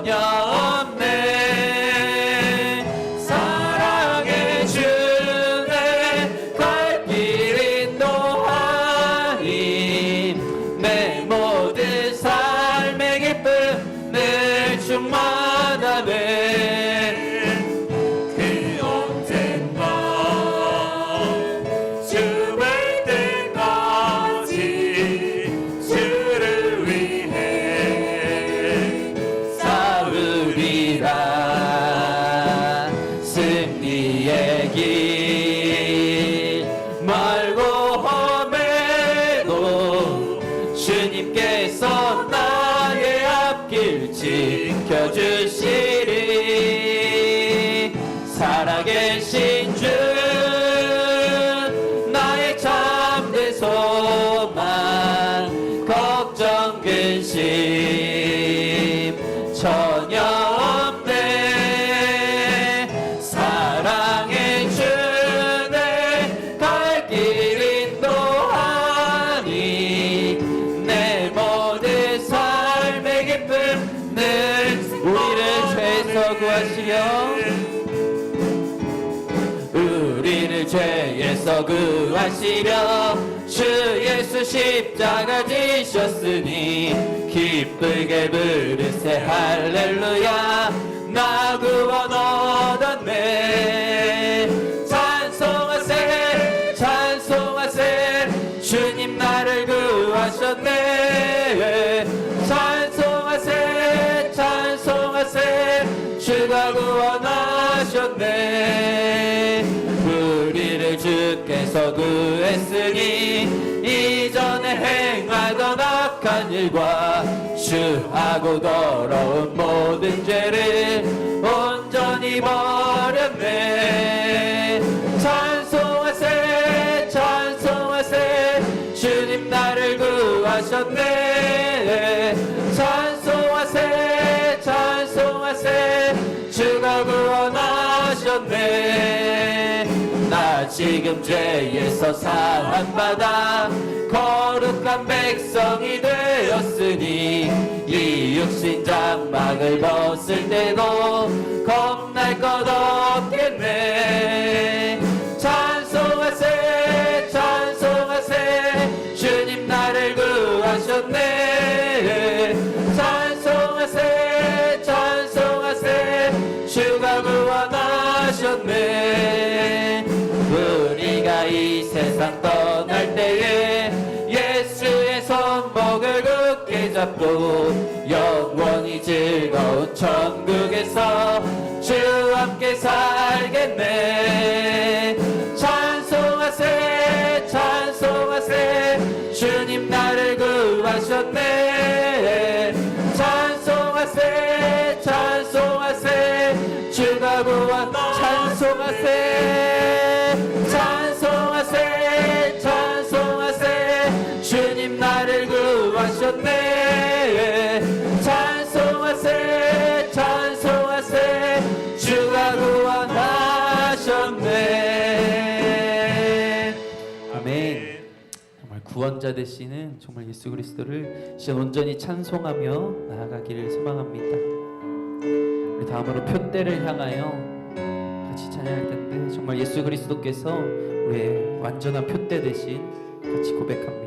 전혀 없네. 사랑의 주내 갈 길 인도하니 내 모든 삶의 기쁨 늘 충만하네. 주님께서 나의 앞길 지켜주시리. 살아계신 주 나의 참된 소망 걱정 근심 전혀 없네. 사랑의 주 내 갈 길 인도하니 내 모든 삶의 기쁨 늘 우리를 죄에서 구하시려 우리를 죄에서 구하시려 주 예수 십자가 지셨으니 기쁘게 부르세 할렐루야. 나 구원 얻었네. 찬송하세 찬송하세 주님 나를 구하셨네. 찬송하세 찬송하세 주가 구원하셨네. 우리를 주께서 구했으니 이전에 행하던 악한 일과 주하고 더러운 모든 죄를 온전히 버렸네. 찬송하세 찬송하세 주님 나를 구하셨네. 찬송하세 찬송하세 주가 구원하셨네. 나 지금 죄에서 사함받아 거룩한 백성이 되었으니 이 육신 장막을 벗을 때도 겁날 것 없겠네. 찬송하세 찬송하세 주님 나를 구하셨네. 찬송하세 찬송하세 주가 구원하셨네. 우리가 이 세상 떠날 때에 예수의 손목을 굳게 잡고 영원히 즐거운 천국에서 주와 함께 살겠네. 찬송하세 찬송하세 주님 나를 구하셨네. 찬송하세 찬송하세 주가 구원 찬송하세 찬송하세 찬송하세 주님 나를 구하셨네. 찬송하세 찬송하세 주가 구원하셨네. 아멘. 정말 구원자 되시는 정말 예수 그리스도를 진짜 온전히 찬송하며 나아가기를 소망합니다. 우리 다음으로 표대를 향하여 같이 찬양할 텐데 정말 예수 그리스도께서 우리의 완전한 표대 되신 같이 고백합니다.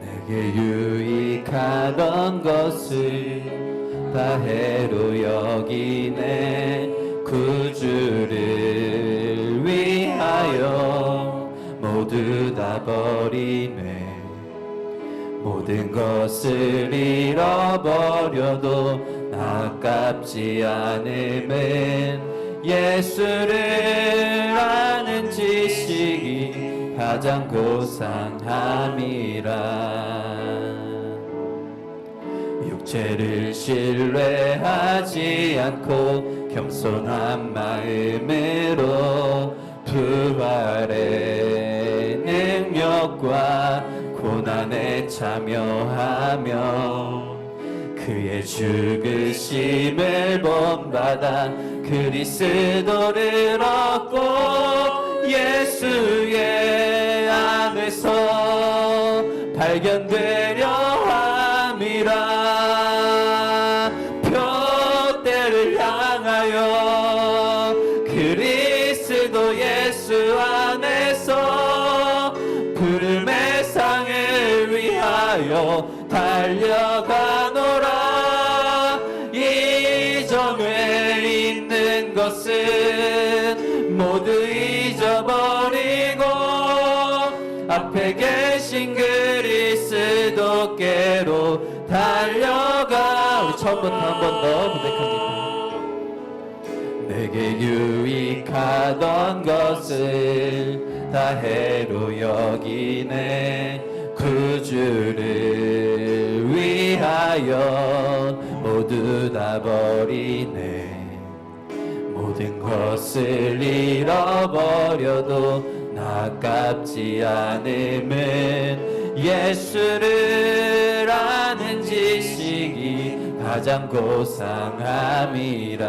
내게 유익하던 것을 다 해로 여기네. 구주를 위하여 모두 다 버리네. 모든 것을 잃어버려도 아깝지 않음은 예수를 아는 지식이 가장 고상함이라. 육체를 신뢰하지 않고 겸손한 마음으로 부활의 능력과 고난에 참여하며 그의 죽으심을 본받아 그리스도를 얻고 예수의 안에서 발견되려 그대로 달려가노라. 이전에 있는 것은 모두 잊어버리고 앞에 계신 그리스도께로 달려가. 우리 처음부터 한 번 더 고백합니다. 내게 유익하던 것을 다 해로 여기네. 구주를 위하여 모두 다 버리네. 모든 것을 잃어버려도 아깝지 않음은 예수를 아는 지식이 가장 고상함이라.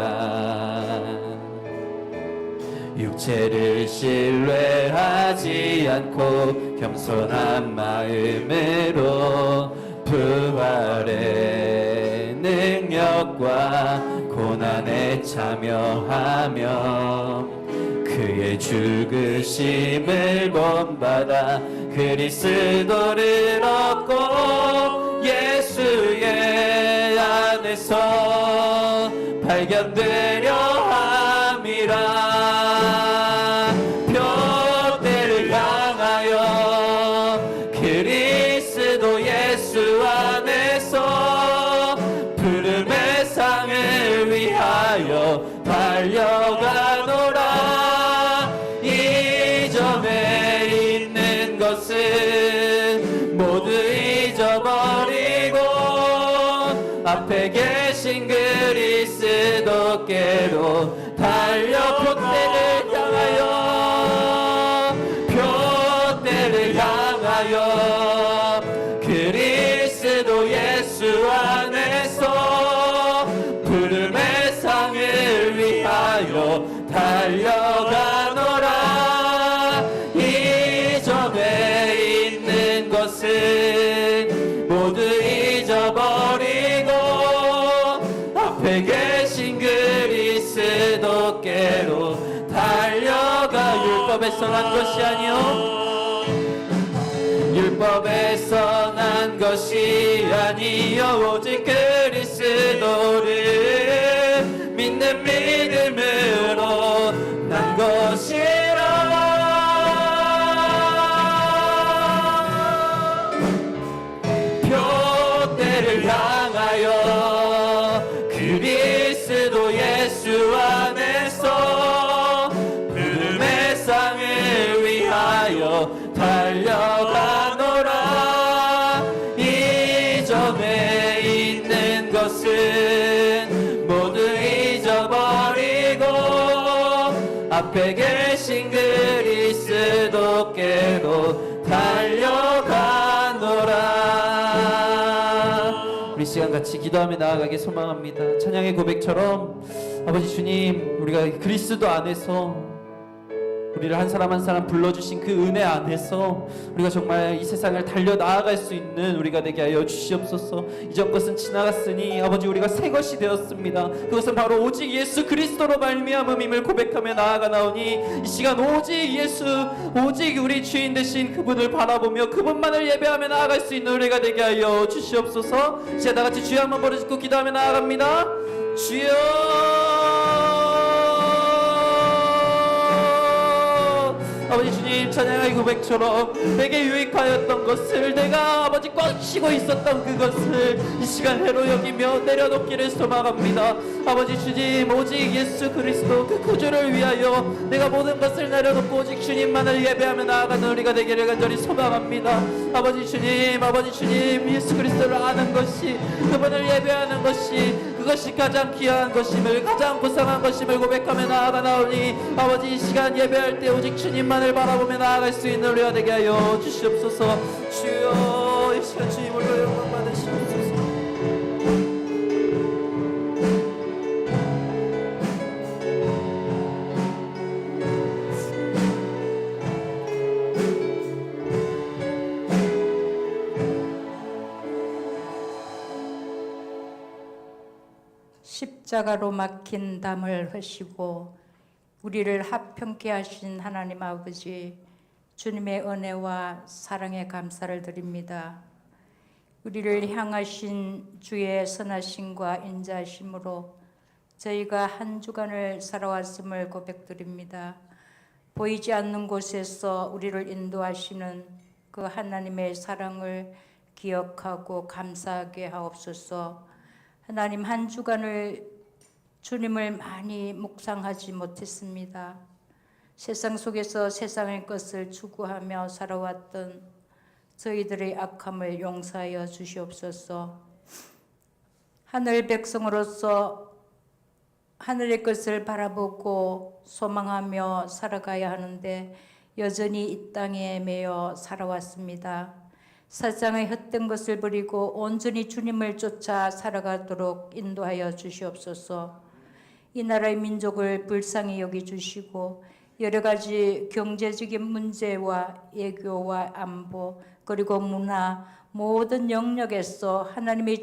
육체를 신뢰하지 않고 겸손한 마음으로 부활의 능력과 고난에 참여하며 그의 죽으심을 본받아 그리스도를 얻고 예수의 안에서 발견되려 함이라. 표대를 향하여 그리스도 예수 안에서 푸름의 상을 위하여 달려가노라. 이전에 있는 것은 모두 잊어버리고 앞에 계신 그리스도께로 달려. 표대를 향하여 그리스도 예수 안에서 푸름의 상을 위하여 달려가노라. 이전에 있는 것은 모두 잊어버리고 앞에 계신 그리스도께로 달려가. 율법에서 난 것이 아니요 율법에서 난 것이 아니요 오직 그리스도를 믿는 믿음으로 난 것이라. 표대를 향하여 그리스도 예수 안에서 푸름의 상을 위하여 달려가노라. 이전에 있는 것은 모두 잊어버리고 앞에 계신 그리스도께로 달려가노라. 우리 시간 같이 기도하며 나아가기 소망합니다. 찬양의 고백처럼 아버지 주님, 우리가 그리스도 안에서 우리를 한 사람 한 사람 불러주신 그 은혜 안에서 우리가 정말 이 세상을 달려 나아갈 수 있는 우리가 되게 하여 주시옵소서. 이전 것은 지나갔으니 아버지 우리가 새 것이 되었습니다. 그것은 바로 오직 예수 그리스도로 말미암음임을 고백하며 나아가나오니 이 시간 오직 예수, 오직 우리 주인 되신 그분을 바라보며 그분만을 예배하며 나아갈 수 있는 우리가 되게 하여 주시옵소서. 이제 다같이 주여 한번 부르짖고 기도하며 나아갑니다. 주여. 아버지 주님, 찬양의 고백처럼 내게 유익하였던 것을, 내가 아버지 꽉 쥐고 있었던 그것을 이 시간 해로 여기며 내려놓기를 소망합니다. 아버지 주님, 오직 예수 그리스도 그 구주를 위하여 내가 모든 것을 내려놓고 오직 주님만을 예배하며 나아가는 우리가 되기를 간절히 소망합니다. 아버지 주님, 예수 그리스도를 아는 것이, 그분을 예배하는 것이, 그것이 가장 귀한 것임을, 가장 고상한 것임을 고백하며 나아가나오니 아버지 이 시간 예배할 때 오직 주님만을 바라보며 나아갈 수 있는 우리가 되게 하여 주시옵소서. 주여, 이 시간 주님으로 영광 받으시옵소서. 십자가로 막힌 담을 h으시고 우리를 합평케 하신 하나님 아버지, 주님의 은혜와 사랑에 감사를 드립니다. 우리를 향하신 주의 선하심과 인자하심으로 저희가 한 주간을 살아왔음을 고백드립니다. 보이지 않는 곳에서 우리를 인도하시는 그 하나님의 사랑을 기억하고 감사하게 하옵소서. 하나님, 한 주간을 주님을 많이 묵상하지 못했습니다. 세상 속에서 세상의 것을 추구하며 살아왔던 저희들의 악함을 용서하여 주시옵소서. 하늘 백성으로서 하늘의 것을 바라보고 소망하며 살아가야 하는데 여전히 이 땅에 매여 살아왔습니다. 세상의 헛된 것을 버리고 온전히 주님을 쫓아 살아가도록 인도하여 주시옵소서. 이 나라의 민족을 불쌍히 여겨주시고 여러 가지 경제적인 문제와 애교와 안보 그리고 문화 모든 영역에서 하나님의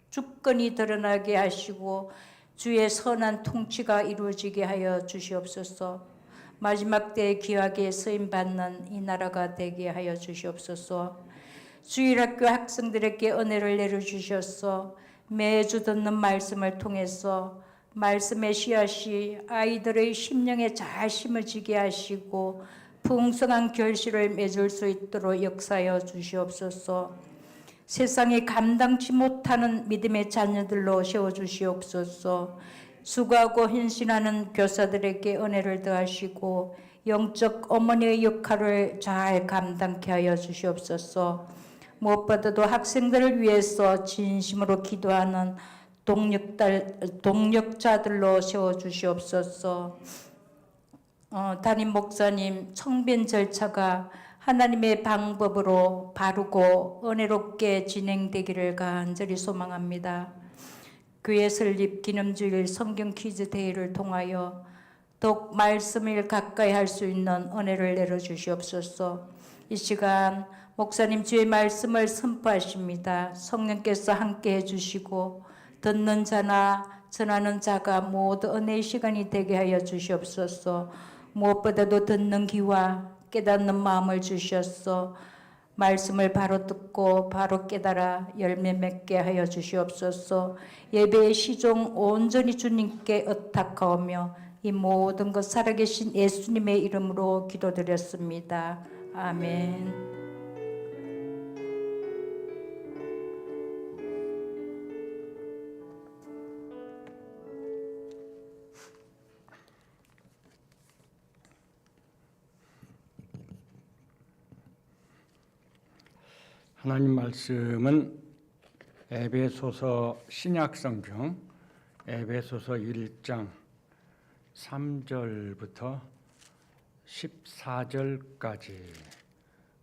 주권이 드러나게 하시고 주의 선한 통치가 이루어지게 하여 주시옵소서. 마지막 때에 귀하게 쓰임받는 이 나라가 되게 하여 주시옵소서. 주일학교 학생들에게 은혜를 내려주셔서 매주 듣는 말씀을 통해서 말씀의 씨앗이 아이들의 심령에 잘 심어지게 하시고 풍성한 결실을 맺을 수 있도록 역사하여 주시옵소서. 세상에 감당치 못하는 믿음의 자녀들로 세워주시옵소서. 수고하고 헌신하는 교사들에게 은혜를 더하시고 영적 어머니의 역할을 잘 감당케 하여 주시옵소서. 무엇보다도 학생들을 위해서 진심으로 기도하는 동력자들로 세워주시옵소서. 담임 목사님 청변 절차가 하나님의 방법으로 바르고 은혜롭게 진행되기를 간절히 소망합니다. 교회 설립 기념주일 성경 퀴즈 대회를 통하여 더욱 말씀을 가까이 할 수 있는 은혜를 내려주시옵소서. 이 시간 목사님 주의 말씀을 선포하십니다. 성령께서 함께 해주시고 듣는 자나 전하는 자가 모두 은혜의 시간이 되게 하여 주시옵소서. 무엇보다도 듣는 귀와 깨닫는 마음을 주셨소. 말씀을 바로 듣고 바로 깨달아 열매 맺게 하여 주시옵소서. 예배의 시종 온전히 주님께 의탁하오며 이 모든 것 살아계신 예수님의 이름으로 기도드렸습니다. 아멘. 하나님 말씀은 에베소서 신약성경 에베소서 1장 3절부터 14절까지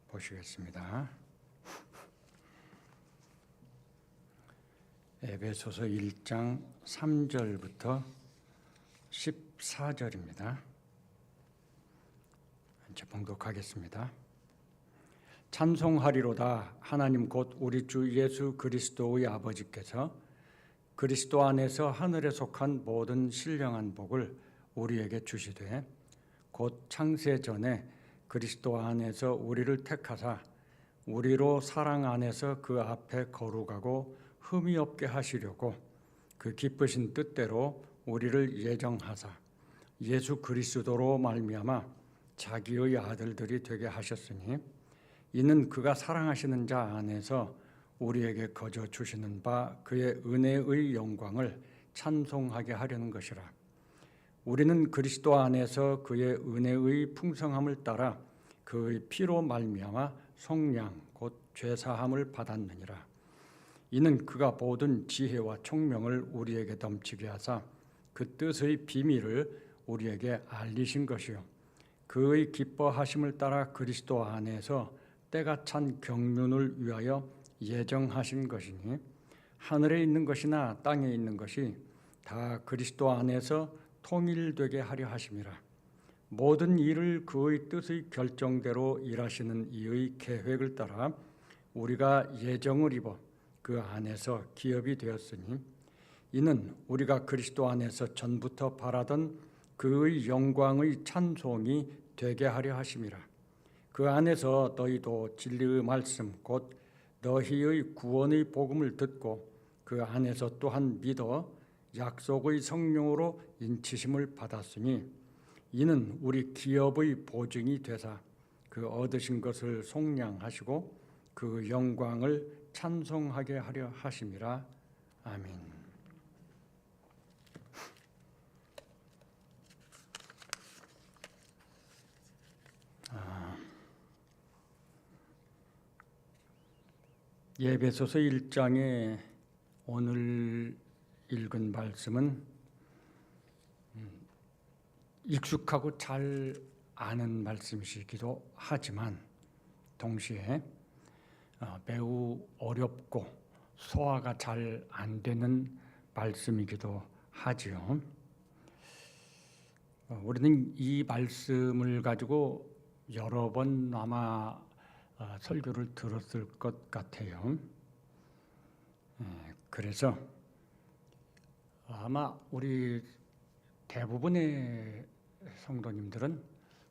보시겠습니다. 에베소서 1장 3절부터 14절입니다. 이제 봉독하겠습니다. 찬송하리로다. 하나님 곧 우리 주 예수 그리스도의 아버지께서 그리스도 안에서 하늘에 속한 모든 신령한 복을 우리에게 주시되 곧 창세 전에 그리스도 안에서 우리를 택하사 우리로 사랑 안에서 그 앞에 거룩하고 흠이 없게 하시려고 그 기쁘신 뜻대로 우리를 예정하사 예수 그리스도로 말미암아 자기의 아들들이 되게 하셨으니 이는 그가 사랑하시는 자 안에서 우리에게 거저 주시는 바 그의 은혜의 영광을 찬송하게 하려는 것이라. 우리는 그리스도 안에서 그의 은혜의 풍성함을 따라 그의 피로 말미암아 속량 곧 죄사함을 받았느니라. 이는 그가 모든 지혜와 총명을 우리에게 넘치게 하사 그 뜻의 비밀을 우리에게 알리신 것이요 그의 기뻐하심을 따라 그리스도 안에서 때가 찬 경륜을 위하여 예정하신 것이니 하늘에 있는 것이나 땅에 있는 것이 다 그리스도 안에서 통일되게 하려 하심이라. 모든 일을 그의 뜻의 결정대로 일하시는 이의 계획을 따라 우리가 예정을 입어 그 안에서 기업이 되었으니 이는 우리가 그리스도 안에서 전부터 바라던 그의 영광의 찬송이 되게 하려 하심이라. 그 안에서 너희도 진리의 말씀 곧 너희의 구원의 복음을 듣고 그 안에서 또한 믿어 약속의 성령으로 인치심을 받았으니 이는 우리 기업의 보증이 되사 그 얻으신 것을 속량하시고 그 영광을 찬송하게 하려 하심이라. 아멘. 예배소서 1장에 오늘 읽은 말씀은 익숙하고 잘 아는 말씀이시기도 하지만 동시에 매우 어렵고 소화가 잘 안 되는 말씀이기도 하지요. 우리는 이 말씀을 가지고 여러 번 아마 설교를 들었을 것 같아요. 그래서 아마 우리 대부분의 성도님들은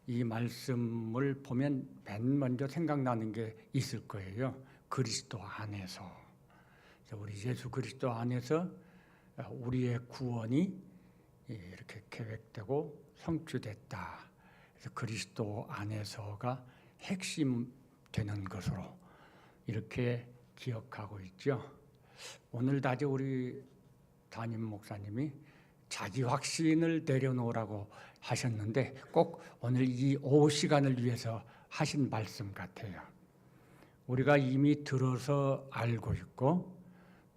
이 말씀을 보면 맨 먼저 생각나는 게 있을 거예요. 그리스도 안에서. 우리 예수 그리스도 안에서 우리의 구원이 이렇게 계획되고 성취됐다. 그래서 그리스도 안에서가 핵심 되는 것으로 이렇게 기억하고 있죠. 오늘 낮에 우리 담임 목사님이 자기 확신을 내려놓으라고 하셨는데 꼭 오늘 이 오후 시간을 위해서 하신 말씀 같아요. 우리가 이미 들어서 알고 있고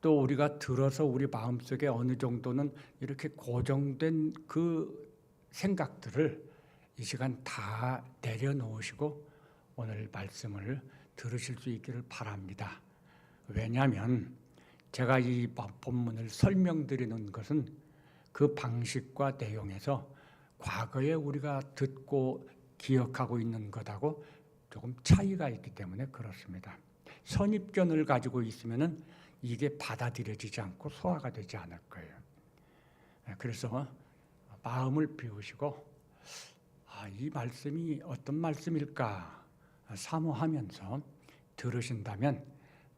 또 우리가 들어서 우리 마음속에 어느 정도는 이렇게 고정된 그 생각들을 이 시간 다 내려놓으시고 오늘 말씀을 들으실 수 있기를 바랍니다. 왜냐하면 제가 이 본문을 설명드리는 것은 그 방식과 내용에서 과거에 우리가 듣고 기억하고 있는 것하고 조금 차이가 있기 때문에 그렇습니다. 선입견을 가지고 있으면은 이게 받아들여지지 않고 소화가 되지 않을 거예요. 그래서 마음을 비우시고 이 말씀이 어떤 말씀일까 사모하면서 들으신다면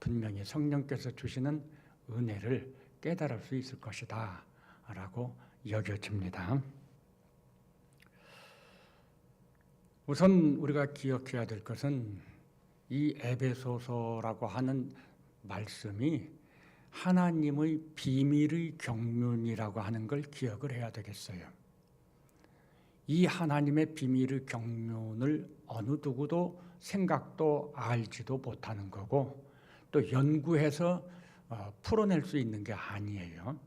분명히 성령께서 주시는 은혜를 깨달을 수 있을 것이다 라고 여겨집니다. 우선 우리가 기억해야 될 것은 이 에베소서라고 하는 말씀이 하나님의 비밀의 경륜이라고 하는 걸 기억을 해야 되겠어요. 이 하나님의 비밀의 경륜을 어느 누구도 생각도 알지도 못하는 거고 또 연구해서 풀어낼 수 있는 게 아니에요.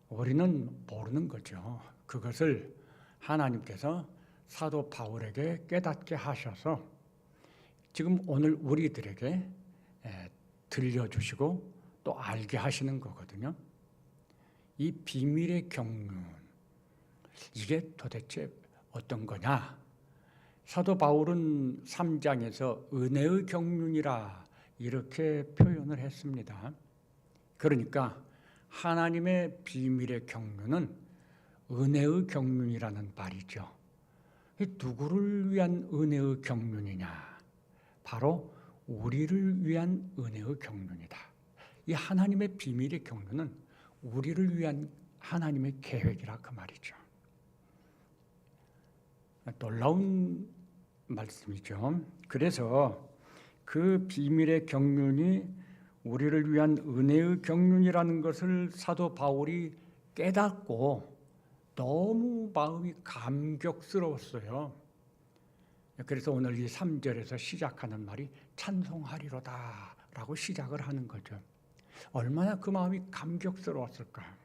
우리는 모르는 거죠. 그것을 하나님께서 사도 바울에게 깨닫게 하셔서 지금 오늘 우리들에게 들려주시고 또 알게 하시는 거거든요. 이 비밀의 경륜, 이게 도대체 어떤 거냐? 사도 바울은 3장에서 은혜의 경륜이라 이렇게 표현을 했습니다. 그러니까 하나님의 비밀의 경륜은 은혜의 경륜이라는 말이죠. 누구를 위한 은혜의 경륜이냐? 바로 우리를 위한 은혜의 경륜이다. 이 하나님의 비밀의 경륜은 우리를 위한 하나님의 계획이라 그 말이죠. 놀라운 말씀이죠. 그래서 그 비밀의 경륜이 우리를 위한 은혜의 경륜이라는 것을 사도 바울이 깨닫고 너무 마음이 감격스러웠어요. 그래서 오늘 이 3절에서 시작하는 말이 찬송하리로다 라고 시작을 하는 거죠. 얼마나 그 마음이 감격스러웠을까.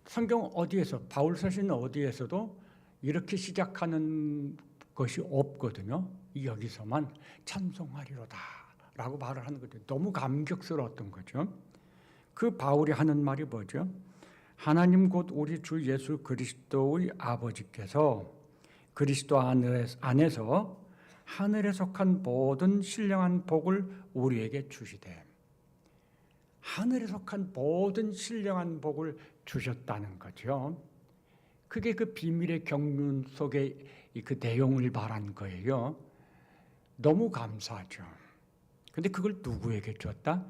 성경 어디에서 바울 서신 어디에서도 이렇게 시작하는 것이 없거든요. 여기서만 찬송하리로다 라고 말을 하는 거죠. 너무 감격스러웠던 거죠. 그 바울이 하는 말이 뭐죠? 하나님 곧 우리 주 예수 그리스도의 아버지께서 그리스도 안에서 하늘에 속한 모든 신령한 복을 우리에게 주시되, 하늘에 속한 모든 신령한 복을 주셨다는 거죠. 그게 그 비밀의 경륜 속에 그 내용을 말한 거예요. 너무 감사하죠. 근데 그걸 누구에게 주었다?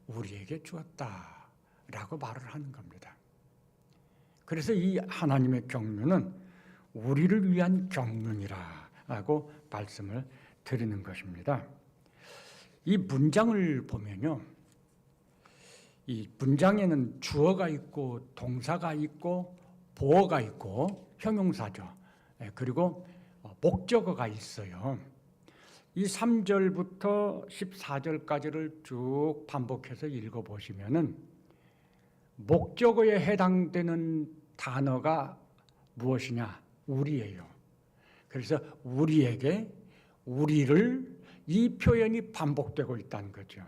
우리에게 주었다라고 말을 하는 겁니다. 그래서 이 하나님의 경륜은 우리를 위한 경륜이라고 말씀을 드리는 것입니다. 이 문장을 보면요, 이 문장에는 주어가 있고 동사가 있고 보어가 있고 형용사죠. 그리고 목적어가 있어요. 이 3절부터 14절까지를 쭉 반복해서 읽어보시면은 목적어에 해당되는 단어가 무엇이냐? 우리예요. 그래서 우리에게, 우리를, 이 표현이 반복되고 있다는 거죠.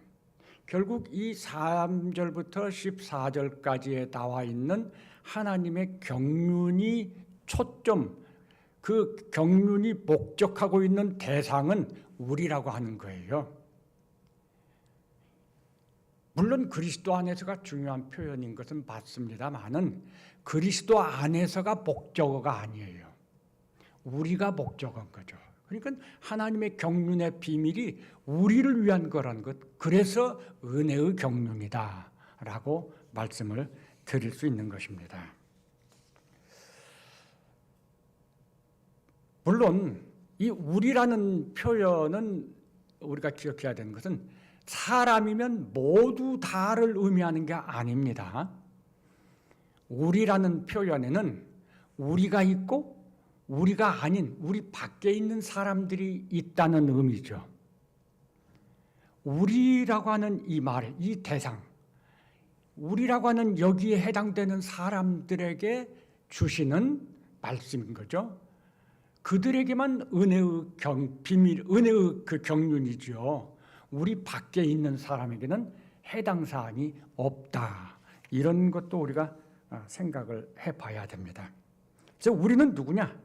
결국 이 3절부터 14절까지에 나와 있는 하나님의 경륜이 초점, 그 경륜이 목적하고 있는 대상은 우리라고 하는 거예요. 물론 그리스도 안에서가 중요한 표현인 것은 맞습니다만은 그리스도 안에서가 목적어가 아니에요. 우리가 목적어인 거죠. 그러니까 하나님의 경륜의 비밀이 우리를 위한 거란 것, 그래서 은혜의 경륜이다라고 말씀을 드릴 수 있는 것입니다. 물론 이 우리라는 표현은 우리가 기억해야 되는 것은 사람이면 모두 다를 의미하는 게 아닙니다. 우리라는 표현에는 우리가 있고 우리가 아닌 우리 밖에 있는 사람들이 있다는 의미죠. 우리라고 하는 이 말, 이 대상, 우리라고 하는 여기에 해당되는 사람들에게 주시는 말씀인 거죠. 그들에게만 은혜의 비밀, 은혜의 그 경륜이죠. 우리 밖에 있는 사람에게는 해당 사항이 없다. 이런 것도 우리가 생각을 해봐야 됩니다. 그래서 우리는 누구냐?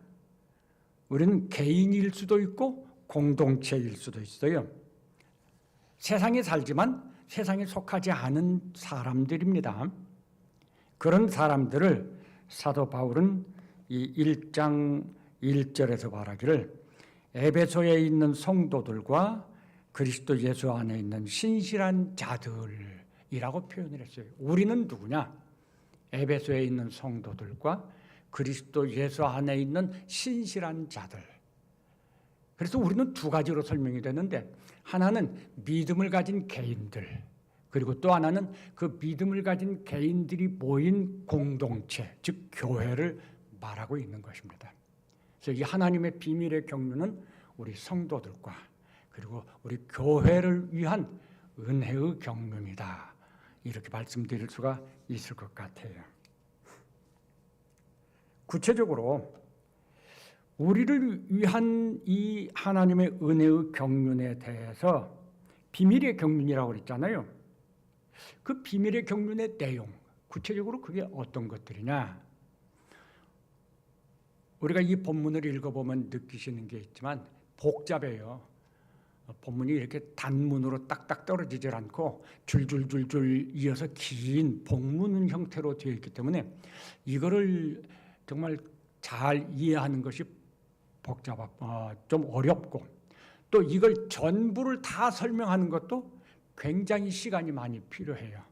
우리는 개인일 수도 있고 공동체일 수도 있어요. 세상에 살지만 세상에 속하지 않은 사람들입니다. 그런 사람들을 사도 바울은 이 1장 1절에서 말하기를 에베소에 있는 성도들과 그리스도 예수 안에 있는 신실한 자들이라고 표현을 했어요. 우리는 누구냐? 에베소에 있는 성도들과 그리스도 예수 안에 있는 신실한 자들. 그래서 우리는 두 가지로 설명이 되는데, 하나는 믿음을 가진 개인들, 그리고 또 하나는 그 믿음을 가진 개인들이 모인 공동체, 즉 교회를 말하고 있는 것입니다. 그래서 이 하나님의 비밀의 경륜은 우리 성도들과 그리고 우리 교회를 위한 은혜의 경륜이다. 이렇게 말씀드릴 수가 있을 것 같아요. 구체적으로 우리를 위한 이 하나님의 은혜의 경륜에 대해서 비밀의 경륜이라고 그랬잖아요. 그 비밀의 경륜의 내용, 구체적으로 그게 어떤 것들이냐? 우리가 이 본문을 읽어보면 느끼시는 게 있지만 복잡해요. 본문이 이렇게 단문으로 딱딱 떨어지질 않고 줄줄줄줄 이어서 긴 복문 형태로 되어 있기 때문에 이거를 정말 잘 이해하는 것이 좀 어렵고, 또 이걸 전부를 다 설명하는 것도 굉장히 시간이 많이 필요해요.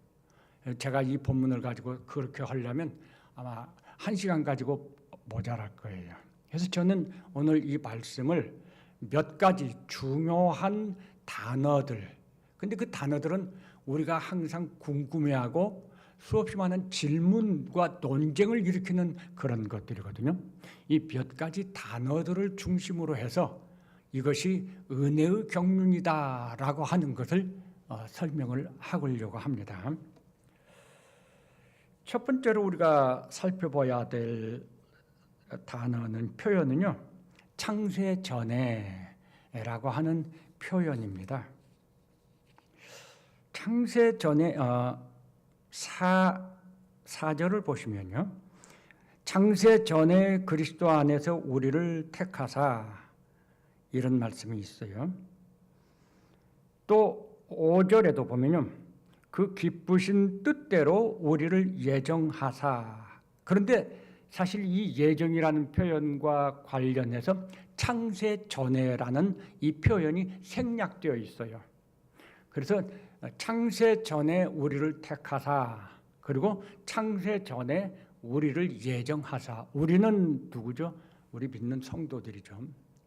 제가 이 본문을 가지고 그렇게 하려면 아마 1시간 가지고 모자랄 거예요. 그래서 저는 오늘 이 말씀을 몇 가지 중요한 단어들, 근데 그 단어들은 우리가 항상 궁금해하고 수없이 많은 질문과 논쟁을 일으키는 그런 것들이거든요. 이 몇 가지 단어들을 중심으로 해서 이것이 은혜의 경륜이다라고 하는 것을 설명을 하려고 합니다. 첫 번째로 우리가 살펴봐야 될 단어는, 표현은요, 창세 전에라고 하는 표현입니다. 창세 전에 4절을 보시면요, 창세 전에 그리스도 안에서 우리를 택하사, 이런 말씀이 있어요. 또 5절에도 보면요, 그 기쁘신 뜻대로 우리를 예정하사. 그런데 사실 이 예정이라는 표현과 관련해서 창세 전에라는 이 표현이 생략되어 있어요. 그래서 창세 전에 우리를 택하사, 그리고 창세 전에 우리를 예정하사. 우리는 누구죠? 우리 믿는 성도들이죠.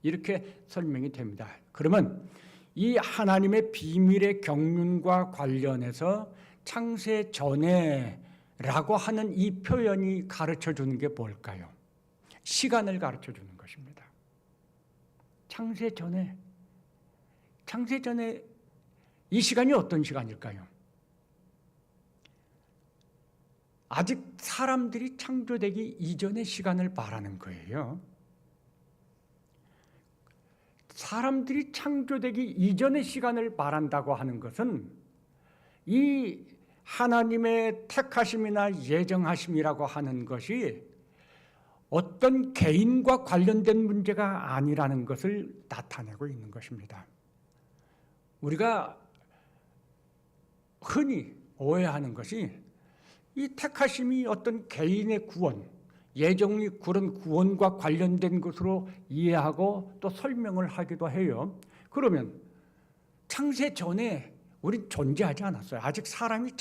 이렇게 설명이 됩니다. 그러면 이 하나님의 비밀의 경륜과 관련해서 창세 전에라고 하는 이 표현이 가르쳐 주는 게 뭘까요? 시간을 가르쳐 주는 것입니다. 창세 전에 이 시간이 어떤 시간일까요? 아직 사람들이 창조되기 이전의 시간을 말하는 거예요. 사람들이 창조되기 이전의 시간을 말한다고 하는 것은 이 하나님의 택하심이나 예정하심이라고 하는 것이 어떤 개인과 관련된 문제가 아니라는 것을 나타내고 있는 것입니다. 우리가 흔히 오해하는 것이 이 택하심이 어떤 개인의 구원, 예정이 그런 구원과 관련된 것으로 이해하고 또 설명을 하기도 해요. 그러면 창세 전에 우린 존재하지 않았어요. 아직 사람이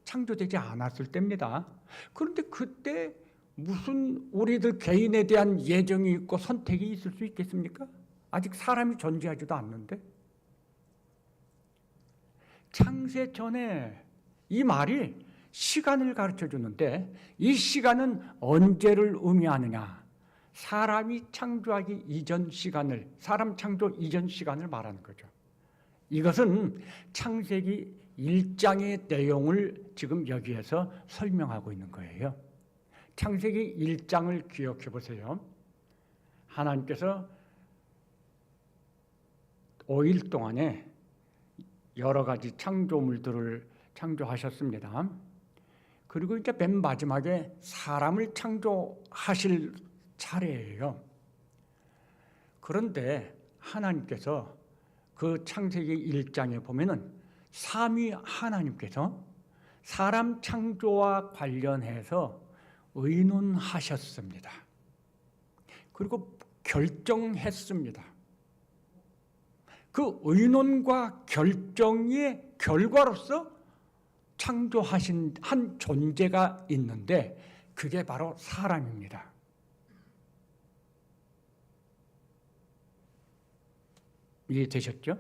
창조되지 않았을 때입니다. 그런데 그때 무슨 우리들 개인에 대한 예정이 있고 선택이 있을 수 있겠습니까? 아직 사람이 존재하지도 않는데. 창세 전에 이 말이 시간을 가르쳐 주는데 이 시간은 언제를 의미하느냐? 사람이 창조하기 이전 시간을, 사람 창조 이전 시간을 말하는 거죠. 이것은 창세기 1장의 내용을 지금 여기에서 설명하고 있는 거예요. 창세기 1장을 기억해 보세요. 하나님께서 5일 동안에 여러 가지 창조물들을 창조하셨습니다. 그리고 이제 맨 마지막에 사람을 창조하실 차례예요. 그런데 하나님께서 그 창세기 1장에 보면은 삼위 하나님께서 사람 창조와 관련해서 의논하셨습니다. 그리고 결정했습니다. 그 의논과 결정의 결과로서 창조하신 한 존재가 있는데 그게 바로 사람입니다. 이해되셨죠?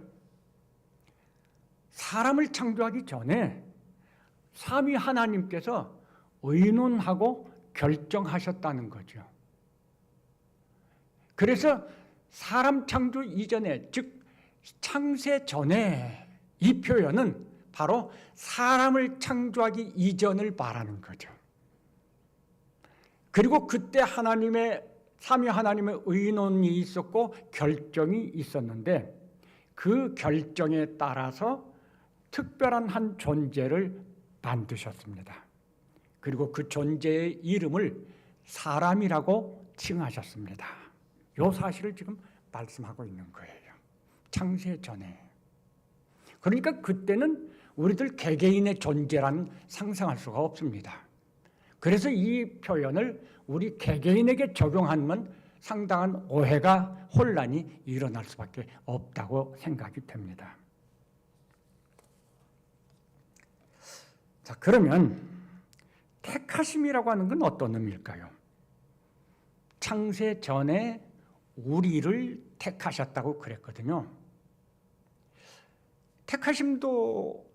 사람을 창조하기 전에 삼위 하나님께서 의논하고 결정하셨다는 거죠. 그래서 사람 창조 이전에, 즉 창세 전에, 이 표현은 바로 사람을 창조하기 이전을 말하는 거죠. 그리고 그때 삼위 하나님의 의논이 있었고 결정이 있었는데 그 결정에 따라서 특별한 한 존재를 만드셨습니다. 그리고 그 존재의 이름을 사람이라고 칭하셨습니다. 이 사실을 지금 말씀하고 있는 거예요. 창세 전에. 그러니까 그때는 우리들 개개인의 존재라는 상상할 수가 없습니다. 그래서 이 표현을 우리 개개인에게 적용하면 상당한 오해가, 혼란이 일어날 수밖에 없다고 생각이 됩니다. 자, 그러면 택하심이라고 하는 건 어떤 의미일까요? 창세 전에 우리를 택하셨다고 그랬거든요. 택하심도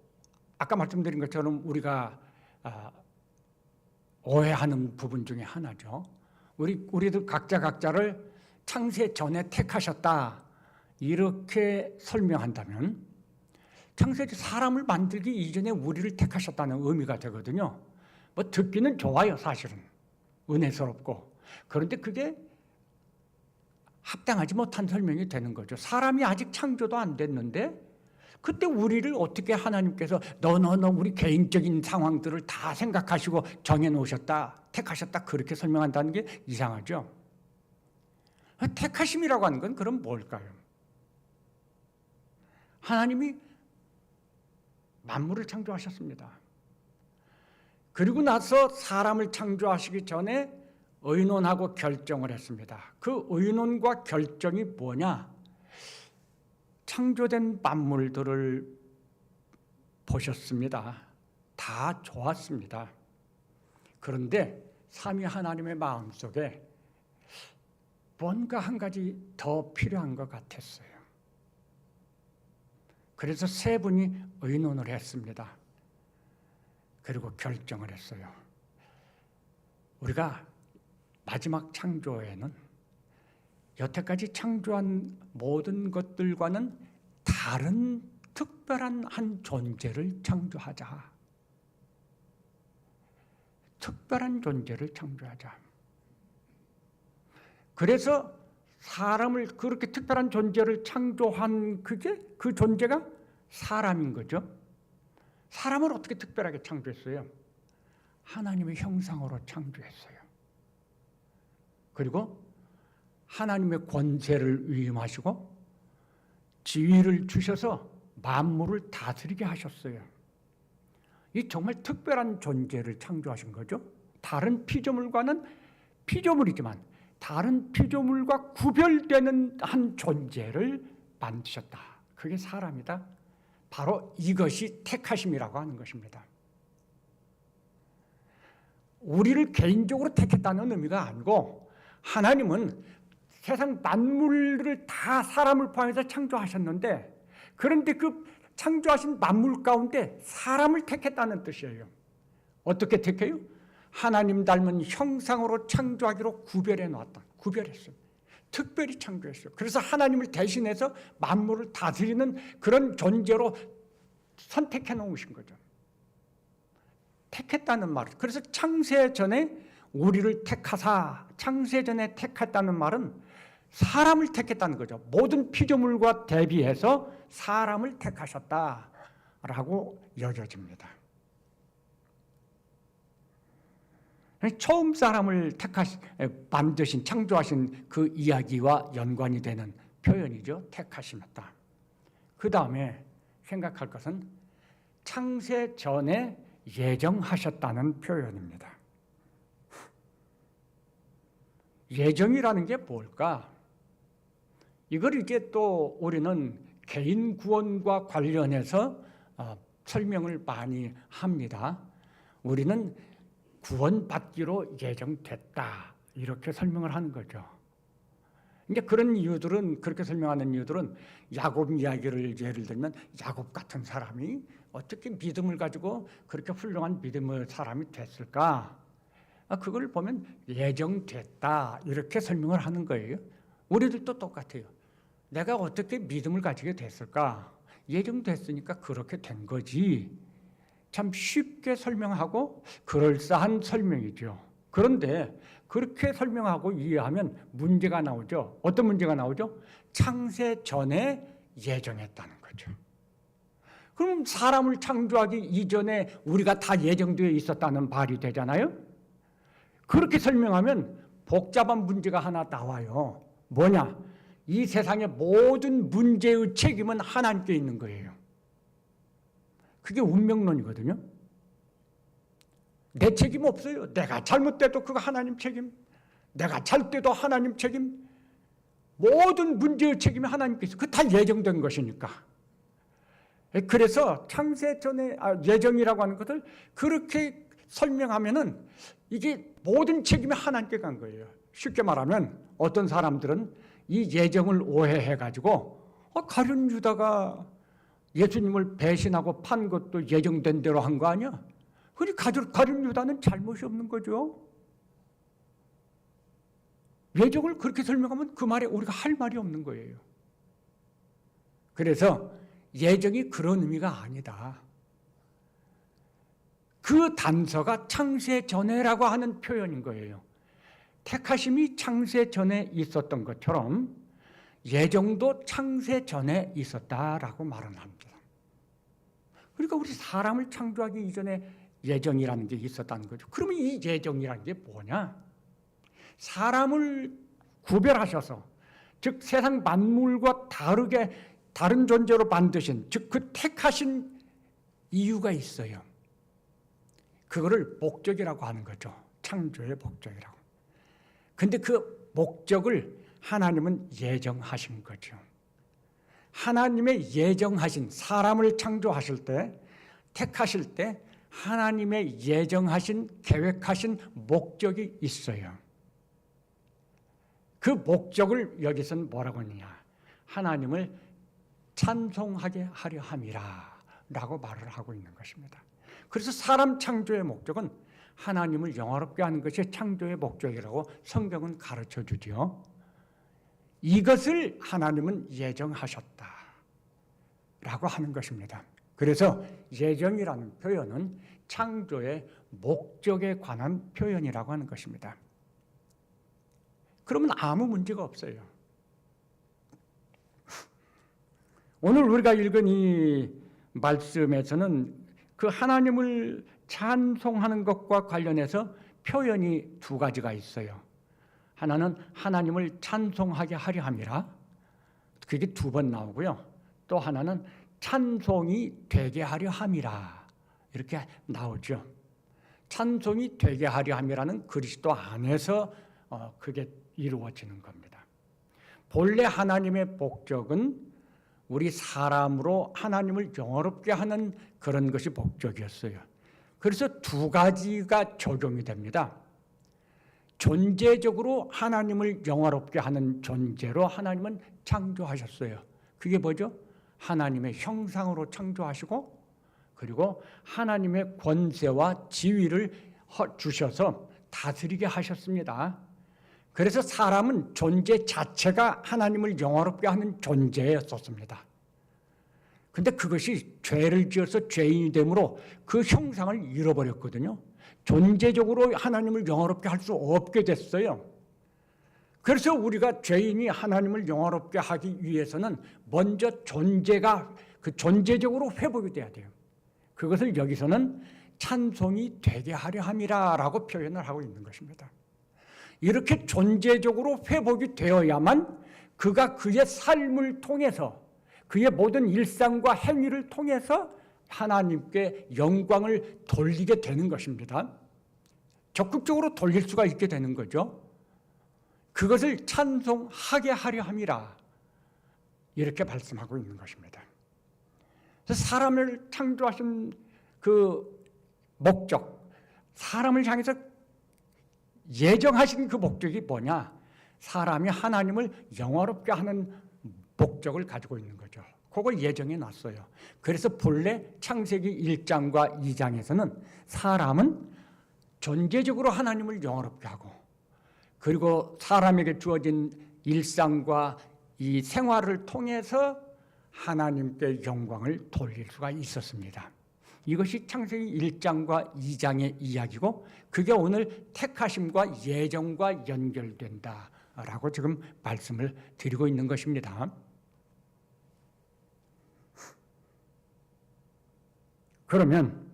아까 말씀드린 것처럼 우리가 오해하는 부분 중에 하나죠. 우리들 각자를 창세 전에 택하셨다 이렇게 설명한다면 창세 사람을 만들기 이전에 우리를 택하셨다는 의미가 되거든요. 뭐 듣기는 좋아요, 사실은. 은혜스럽고. 그런데 그게 합당하지 못한 설명이 되는 거죠. 사람이 아직 창조도 안 됐는데 그때 우리를 어떻게 하나님께서 너 우리 개인적인 상황들을 다 생각하시고 정해놓으셨다, 택하셨다 그렇게 설명한다는 게 이상하죠. 택하심이라고 하는 건 그럼 뭘까요? 하나님이 만물을 창조하셨습니다. 그리고 나서 사람을 창조하시기 전에 의논하고 결정을 했습니다. 그 의논과 결정이 뭐냐? 창조된 만물들을 보셨습니다. 다 좋았습니다. 그런데 삼위 하나님의 마음속에 뭔가 한 가지 더 필요한 것 같았어요. 그래서 세 분이 의논을 했습니다. 그리고 결정을 했어요. 우리가 마지막 창조에는 여태까지 창조한 모든 것들과는 다른 특별한 한 존재를 창조하자. 특별한 존재를 창조하자. 그래서 사람을 그렇게 특별한 존재를 창조한 그 존재가 사람인 거죠. 사람을 어떻게 특별하게 창조했어요? 하나님의 형상으로 창조했어요. 그리고 하나님의 권세를 위임하시고 지위를 주셔서 만물을 다스리게 하셨어요. 이 정말 특별한 존재를 창조하신 거죠. 다른 피조물과는 피조물이지만 다른 피조물과 구별되는 한 존재를 만드셨다. 그게 사람이다. 바로 이것이 택하심이라고 하는 것입니다. 우리를 개인적으로 택했다는 의미가 아니고 하나님은 세상 만물을 다 사람을 포함해서 창조하셨는데 그런데 그 창조하신 만물 가운데 사람을 택했다는 뜻이에요. 어떻게 택해요? 하나님 닮은 형상으로 창조하기로 구별해 놨다. 구별했어요. 특별히 창조했어요. 그래서 하나님을 대신해서 만물을 다스리는 그런 존재로 선택해 놓으신 거죠. 택했다는 말. 그래서 창세 전에 우리를 택하사, 창세 전에 택했다는 말은 사람을 택했다는 거죠. 모든 피조물과 대비해서 사람을 택하셨다라고 여겨집니다. 처음 사람을 만드신, 창조하신 그 이야기와 연관이 되는 표현이죠. 택하심이었다. 그 다음에 생각할 것은 창세 전에 예정하셨다는 표현입니다. 예정이라는 게 뭘까? 이걸 이제 또 우리는 개인 구원과 관련해서 설명을 많이 합니다. 우리는 구원받기로 예정됐다 이렇게 설명을 하는 거죠. 이제 그런 이유들은 그렇게 설명하는 이유들은 야곱 이야기를 예를 들면 야곱 같은 사람이 어떻게 믿음을 가지고 그렇게 훌륭한 믿음의 사람이 됐을까? 그걸 보면 예정됐다 이렇게 설명을 하는 거예요. 우리들도 똑같아요. 내가 어떻게 믿음을 가지게 됐을까? 예정됐으니까 그렇게 된 거지. 참 쉽게 설명하고 그럴싸한 설명이죠. 그런데 그렇게 설명하고 이해하면 문제가 나오죠. 어떤 문제가 나오죠? 창세 전에 예정했다는 거죠. 그럼 사람을 창조하기 이전에 우리가 다 예정되어 있었다는 말이 되잖아요. 그렇게 설명하면 복잡한 문제가 하나 나와요. 뭐냐? 이 세상의 모든 문제의 책임은 하나님께 있는 거예요. 그게 운명론이거든요. 내 책임 없어요. 내가 잘못돼도 그거 하나님 책임, 내가 잘 때도 하나님 책임, 모든 문제의 책임이 하나님께 있어요. 그거 다 예정된 것이니까. 그래서 창세 전에 예정이라고 하는 것을 그렇게 설명하면은 이게 모든 책임이 하나님께 간 거예요. 쉽게 말하면 어떤 사람들은 이 예정을 오해해가지고 가룟 유다가 예수님을 배신하고 판 것도 예정된 대로 한 거 아니야? 그러니 가룟 유다는 잘못이 없는 거죠. 예정을 그렇게 설명하면 그 말에 우리가 할 말이 없는 거예요. 그래서 예정이 그런 의미가 아니다. 그 단서가 창세 전에라고 하는 표현인 거예요. 택하심이 창세 전에 있었던 것처럼 예정도 창세 전에 있었다라고 말은 합니다. 그러니까 우리 사람을 창조하기 이전에 예정이라는 게 있었다는 거죠. 그러면 이 예정이라는 게 뭐냐? 사람을 구별하셔서, 즉 세상 만물과 다르게 다른 존재로 만드신, 즉 그 택하신 이유가 있어요. 그거를 목적이라고 하는 거죠. 창조의 목적이라고. 근데 그 목적을 하나님은 예정하신 거죠. 하나님의 예정하신, 사람을 창조하실 때 택하실 때 하나님의 예정하신 계획하신 목적이 있어요. 그 목적을 여기서는 뭐라고 하느냐, 하나님을 찬송하게 하려 함이라 라고 말을 하고 있는 것입니다. 그래서 사람 창조의 목적은 하나님을 영화롭게 하는 것이 창조의 목적이라고 성경은 가르쳐 주지요. 이것을 하나님은 예정하셨다 라고 하는 것입니다. 그래서 예정이라는 표현은 창조의 목적에 관한 표현이라고 하는 것입니다. 그러면 아무 문제가 없어요. 오늘 우리가 읽은 이 말씀에서는 그 하나님을 찬송하는 것과 관련해서 표현이 두 가지가 있어요. 하나는 하나님을 찬송하게 하려 함이라, 그게 두 번 나오고요. 또 하나는 찬송이 되게 하려 함이라, 이렇게 나오죠. 찬송이 되게 하려 함이라는 그리스도 안에서 그게 이루어지는 겁니다. 본래 하나님의 목적은 우리 사람으로 하나님을 영화롭게 하는 그런 것이 목적이었어요. 그래서 두 가지가 적용이 됩니다. 존재적으로 하나님을 영화롭게 하는 존재로 하나님은 창조하셨어요. 그게 뭐죠? 하나님의 형상으로 창조하시고, 그리고 하나님의 권세와 지위를 주셔서 다스리게 하셨습니다. 그래서 사람은 존재 자체가 하나님을 영화롭게 하는 존재였었습니다. 근데 그것이 죄를 지어서 죄인이 되므로 그 형상을 잃어버렸거든요. 존재적으로 하나님을 영화롭게 할 수 없게 됐어요. 그래서 우리가 죄인이 하나님을 영화롭게 하기 위해서는 먼저 존재가 존재적으로 회복이 돼야 돼요. 그것을 여기서는 찬송이 되게 하려 함이라라고 표현을 하고 있는 것입니다. 이렇게 존재적으로 회복이 되어야만 그가 그의 삶을 통해서, 그의 모든 일상과 행위를 통해서 하나님께 영광을 돌리게 되는 것입니다. 적극적으로 돌릴 수가 있게 되는 거죠. 그것을 찬송하게 하려 함이라, 이렇게 말씀하고 있는 것입니다. 그래서 사람을 창조하신 그 목적, 사람을 향해서 예정하신 그 목적이 뭐냐? 사람이 하나님을 영화롭게 하는 목적을 가지고 있는 거죠. 그걸 예정해 놨어요. 그래서 본래 창세기 1장과 2장에서는 사람은 존재적으로 하나님을 영화롭게 하고, 그리고 사람에게 주어진 일상과 이 생활을 통해서 하나님께 영광을 돌릴 수가 있었습니다. 이것이 창세기 1장과 2장의 이야기고, 그게 오늘 택하심과 예정과 연결된다라고 지금 말씀을 드리고 있는 것입니다. 그러면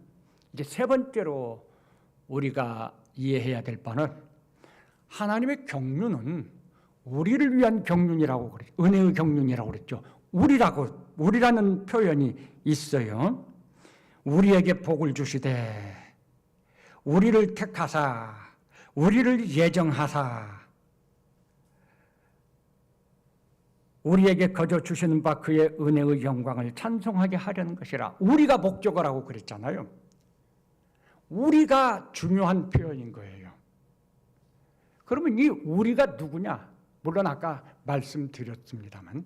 이제 세 번째로 우리가 이해해야 될 바는, 하나님의 경륜은 우리를 위한 경륜이라고 그랬죠. 은혜의 경륜이라고 그랬죠. 우리라는 표현이 있어요. 우리에게 복을 주시되, 우리를 택하사, 우리를 예정하사, 우리에게 거저 주시는 바 그의 은혜의 영광을 찬송하게 하려는 것이라. 우리가 목적어라고 그랬잖아요. 우리가 중요한 표현인 거예요. 그러면 이 우리가 누구냐? 물론 아까 말씀드렸습니다만,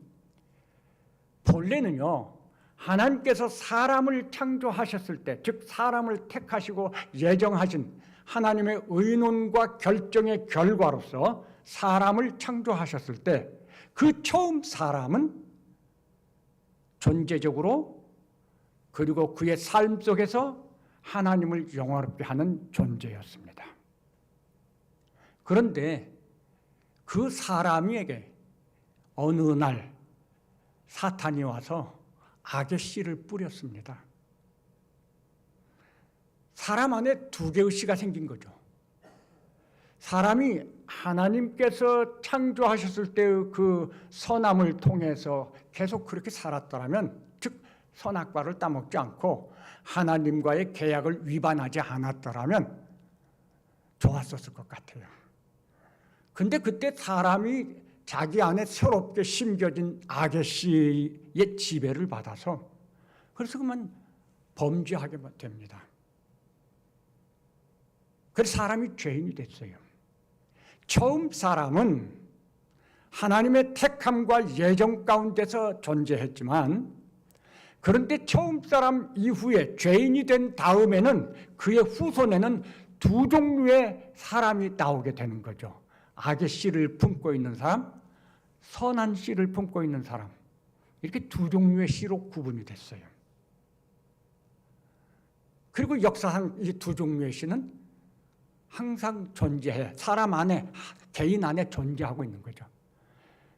본래는요, 하나님께서 사람을 창조하셨을 때, 즉 사람을 택하시고 예정하신 하나님의 의논과 결정의 결과로서 사람을 창조하셨을 때, 그 처음 사람은 존재적으로, 그리고 그의 삶 속에서 하나님을 영화롭게 하는 존재였습니다. 그런데 그 사람에게 어느 날 사탄이 와서 악의 씨를 뿌렸습니다. 사람 안에 두 개의 씨가 생긴 거죠. 사람이 하나님께서 창조하셨을 때의 그 선함을 통해서 계속 그렇게 살았더라면, 즉 선악과를 따먹지 않고 하나님과의 계약을 위반하지 않았더라면 좋았었을 것 같아요. 근데 그때 사람이 자기 안에 새롭게 심겨진 악의 씨의 지배를 받아서, 그래서 그만 범죄하게 됩니다. 그래서 사람이 죄인이 됐어요. 처음 사람은 하나님의 택함과 예정 가운데서 존재했지만, 그런데 처음 사람 이후에 죄인이 된 다음에는 그의 후손에는 두 종류의 사람이 나오게 되는 거죠. 악의 씨를 품고 있는 사람, 선한 씨를 품고 있는 사람, 이렇게 두 종류의 씨로 구분이 됐어요. 그리고 역사상 이 두 종류의 씨는 항상 존재해, 사람 안에, 개인 안에 존재하고 있는 거죠.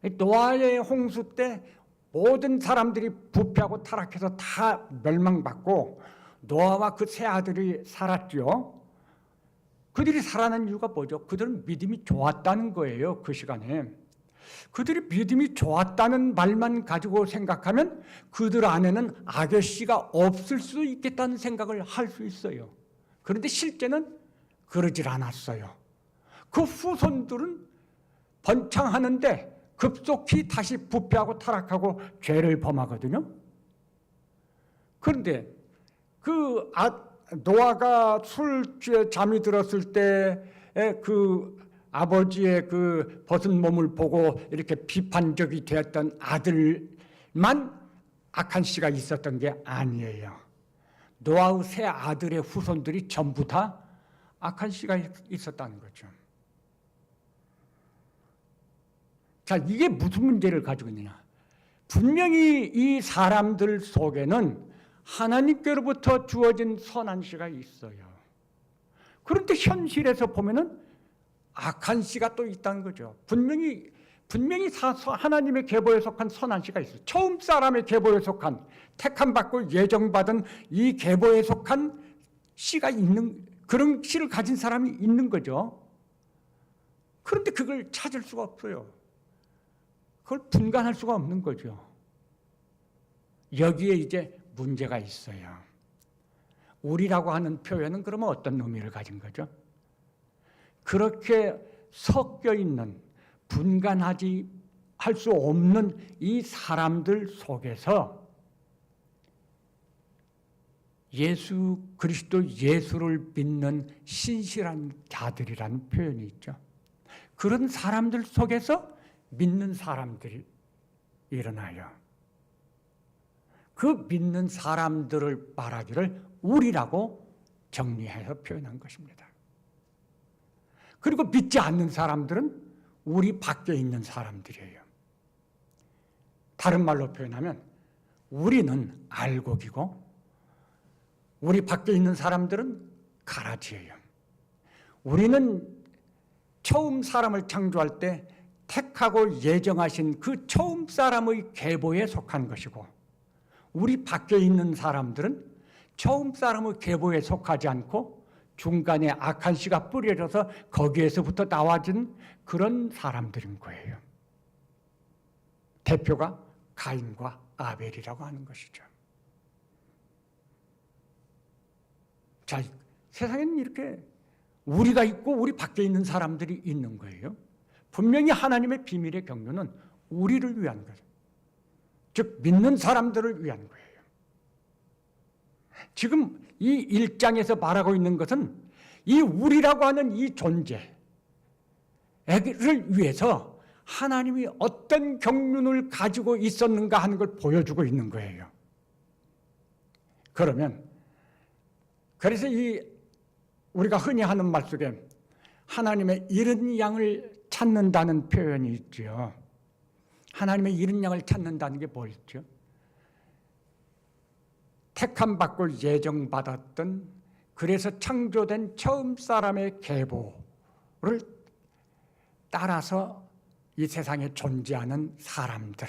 노아의 홍수 때 모든 사람들이 부패하고 타락해서 다 멸망받고 노아와 그 세 아들이 살았죠. 그들이 살아난 이유가 뭐죠? 그들은 믿음이 좋았다는 거예요. 그 시간에 그들이 믿음이 좋았다는 말만 가지고 생각하면 그들 안에는 악의 씨가 없을 수 있겠다는 생각을 할 수 있어요. 그런데 실제는 그러질 않았어요. 그 후손들은 번창하는데 급속히 다시 부패하고 타락하고 죄를 범하거든요. 그런데 그 노아가 술주에 잠이 들었을 때 그 아버지의 그 벗은 몸을 보고 이렇게 비판적이 되었던 아들만 악한 씨가 있었던 게 아니에요. 노아의 세 아들의 후손들이 전부 다 악한 씨가 있었다는 거죠. 자, 이게 무슨 문제를 가지고 있느냐? 분명히 이 사람들 속에는 하나님께로부터 주어진 선한 씨가 있어요. 그런데 현실에서 보면은 악한 씨가 또 있다는 거죠. 분명히 하나님의 계보에 속한 선한 씨가 있어요. 처음 사람의 계보에 속한, 택함받고 예정받은 이 계보에 속한 씨가 있는, 그런 씨를 가진 사람이 있는 거죠. 그런데 그걸 찾을 수가 없어요. 그걸 분간할 수가 없는 거죠. 여기에 이제 문제가 있어요. 우리라고 하는 표현은 그러면 어떤 의미를 가진 거죠? 그렇게 섞여 있는, 분간하지 할 수 없는 이 사람들 속에서 예수 그리스도 예수를 믿는 신실한 자들이라는 표현이 있죠. 그런 사람들 속에서 믿는 사람들이 일어나요. 그 믿는 사람들을 말하기를 우리라고 정리해서 표현한 것입니다. 그리고 믿지 않는 사람들은 우리 밖에 있는 사람들이에요. 다른 말로 표현하면 우리는 알곡이고 우리 밖에 있는 사람들은 가라지예요. 우리는 처음 사람을 창조할 때 택하고 예정하신 그 처음 사람의 계보에 속한 것이고, 우리 밖에 있는 사람들은 처음 사람의 계보에 속하지 않고 중간에 악한 씨가 뿌려져서 거기에서부터 나와진 그런 사람들인 거예요. 대표가 가인과 아벨이라고 하는 것이죠. 자, 세상에는 이렇게 우리가 있고 우리 밖에 있는 사람들이 있는 거예요. 분명히 하나님의 비밀의 경륜은 우리를 위한 거죠. 즉 믿는 사람들을 위한 거예요. 지금 이 1장에서 말하고 있는 것은 이 우리라고 하는 이 존재를 위해서 하나님이 어떤 경륜을 가지고 있었는가 하는 걸 보여주고 있는 거예요. 그래서 이 우리가 흔히 하는 말 속에 하나님의 잃은 양을 찾는다는 표현이 있죠. 하나님의 잃은 양을 찾는다는 게 뭐였죠? 택함받고 예정받았던, 그래서 창조된 처음 사람의 계보를 따라서 이 세상에 존재하는 사람들.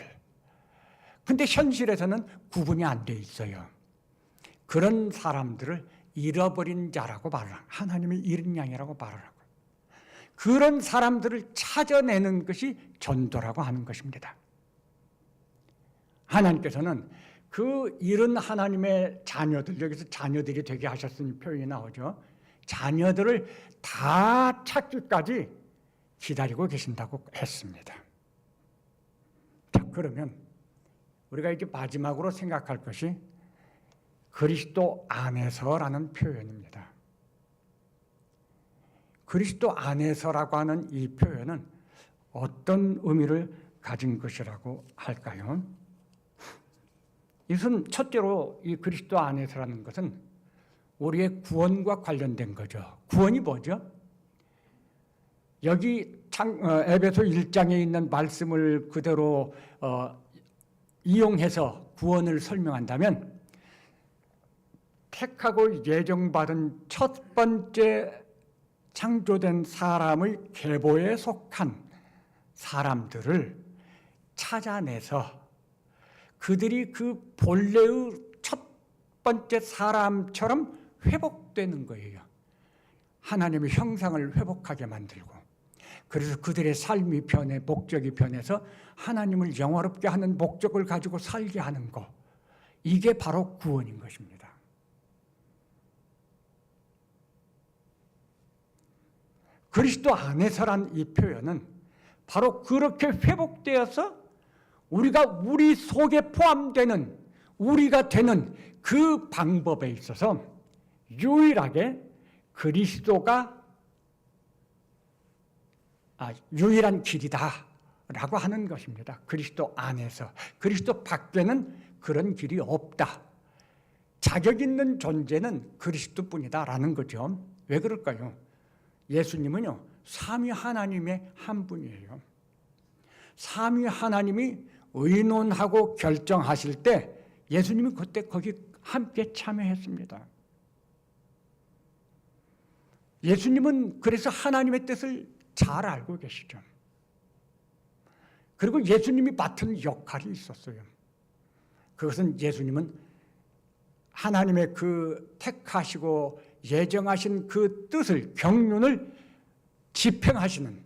근데 현실에서는 구분이 안 돼 있어요. 그런 사람들을 잃어버린 자라고 말을 하고, 하나님의 잃은 양이라고 말을 하고, 그런 사람들을 찾아내는 것이 전도라고 하는 것입니다. 하나님께서는 그 잃은 하나님의 자녀들, 여기서 자녀들이 되게 하셨으니 표현이 나오죠. 자녀들을 다 찾기까지 기다리고 계신다고 했습니다. 자, 그러면 우리가 이제 마지막으로 생각할 것이 그리스도 안에서라는 표현입니다. 그리스도 안에서라고 하는 이 표현은 어떤 의미를 가진 것이라고 할까요? 이것은 첫째로 이 그리스도 안에서라는 것은 우리의 구원과 관련된 거죠. 구원이 뭐죠? 여기 에베소 1장에 있는 말씀을 그대로 이용해서 구원을 설명한다면 택하고 예정받은 첫 번째 창조된 사람의 계보에 속한 사람들을 찾아내서 그들이 그 본래의 첫 번째 사람처럼 회복되는 거예요. 하나님의 형상을 회복하게 만들고, 그래서 그들의 삶이 변해, 목적이 변해서 하나님을 영화롭게 하는 목적을 가지고 살게 하는 것, 이게 바로 구원인 것입니다. 그리스도 안에서란 이 표현은 바로 그렇게 회복되어서 우리가 우리 속에 포함되는, 우리가 되는 그 방법에 있어서 유일하게 그리스도가 유일한 길이다 라고 하는 것입니다. 그리스도 안에서. 그리스도 밖에는 그런 길이 없다. 자격 있는 존재는 그리스도뿐이다 라는 거죠. 왜 그럴까요? 예수님은요, 삼위 하나님의 한 분이에요. 삼위 하나님이 의논하고 결정하실 때 예수님이 그때 거기 함께 참여했습니다. 예수님은 그래서 하나님의 뜻을 잘 알고 계시죠. 그리고 예수님이 맡은 역할이 있었어요. 그것은 예수님은 하나님의 그 택하시고 예정하신 그 뜻을, 경륜을 집행하시는,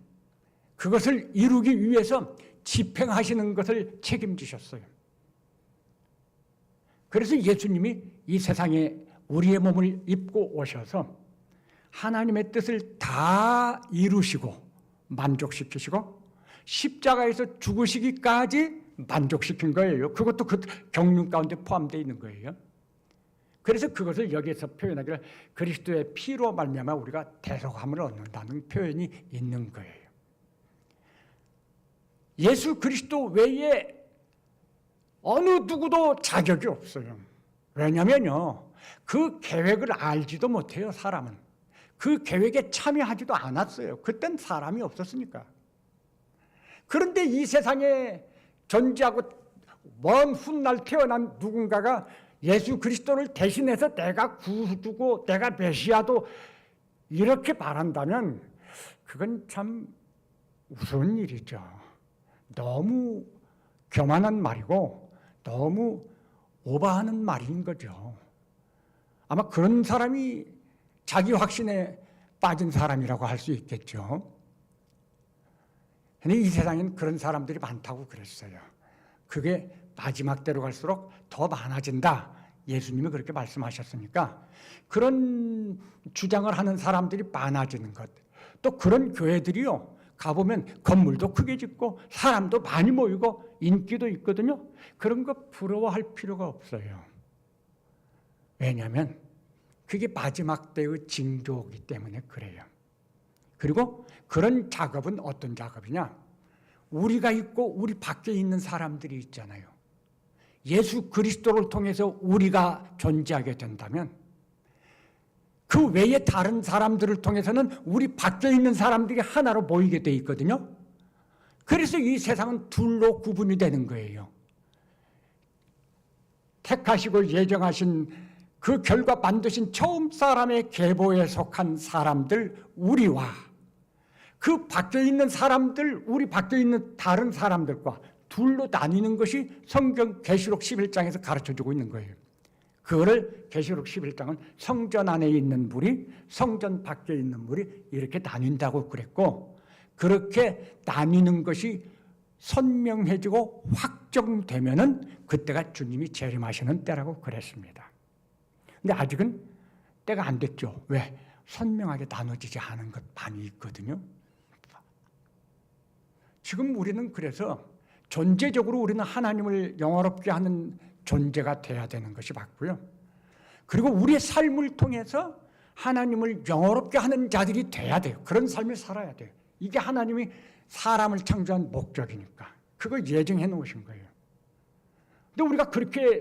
그것을 이루기 위해서 집행하시는 것을 책임지셨어요. 그래서 예수님이 이 세상에 우리의 몸을 입고 오셔서 하나님의 뜻을 다 이루시고 만족시키시고 십자가에서 죽으시기까지 만족시킨 거예요. 그것도 그 경륜 가운데 포함되어 있는 거예요. 그래서 그것을 여기에서 표현하기를 그리스도의 피로 말미암아 우리가 대속함을 얻는다는 표현이 있는 거예요. 예수 그리스도 외에 어느 누구도 자격이 없어요. 왜냐면요, 그 계획을 알지도 못해요. 사람은 그 계획에 참여하지도 않았어요. 그땐 사람이 없었으니까. 그런데 이 세상에 존재하고 먼 훗날 태어난 누군가가 예수 그리스도를 대신해서 내가 구주고 내가 메시아도 이렇게 말한다면 그건 참 우스운 일이죠. 너무 교만한 말이고 너무 오버하는 말인 거죠. 아마 그런 사람이 자기 확신에 빠진 사람이라고 할 수 있겠죠. 근데 이 세상엔 그런 사람들이 많다고 그랬어요. 그게 마지막 때로 갈수록 더 많아진다. 예수님이 그렇게 말씀하셨으니까 그런 주장을 하는 사람들이 많아지는 것. 또 그런 교회들이요, 가보면 건물도 크게 짓고 사람도 많이 모이고 인기도 있거든요. 그런 거 부러워할 필요가 없어요. 왜냐하면 그게 마지막 때의 징조이기 때문에 그래요. 그리고 그런 작업은 어떤 작업이냐? 우리가 있고 우리 밖에 있는 사람들이 있잖아요. 예수 그리스도를 통해서 우리가 존재하게 된다면 그 외에 다른 사람들을 통해서는 우리 밖에 있는 사람들이 하나로 모이게 돼 있거든요. 그래서 이 세상은 둘로 구분이 되는 거예요. 택하시고 예정하신 그 결과 만드신 처음 사람의 계보에 속한 사람들 우리와 그 밖에 있는 사람들, 우리 밖에 있는 다른 사람들과 둘로 나뉘는 것이 성경 계시록 11장에서 가르쳐주고 있는 거예요. 그거를 계시록 11장은 성전 안에 있는 무리, 성전 밖에 있는 무리 이렇게 나뉜다고 그랬고, 그렇게 나뉘는 것이 선명해지고 확정되면은 그때가 주님이 재림하시는 때라고 그랬습니다. 근데 아직은 때가 안 됐죠. 왜? 선명하게 나눠지지 않은 것 많이 있거든요. 지금 우리는 그래서 존재적으로 우리는 하나님을 영화롭게 하는 존재가 돼야 되는 것이 맞고요. 그리고 우리의 삶을 통해서 하나님을 영화롭게 하는 자들이 돼야 돼요. 그런 삶을 살아야 돼요. 이게 하나님이 사람을 창조한 목적이니까. 그걸 예정해 놓으신 거예요. 근데 우리가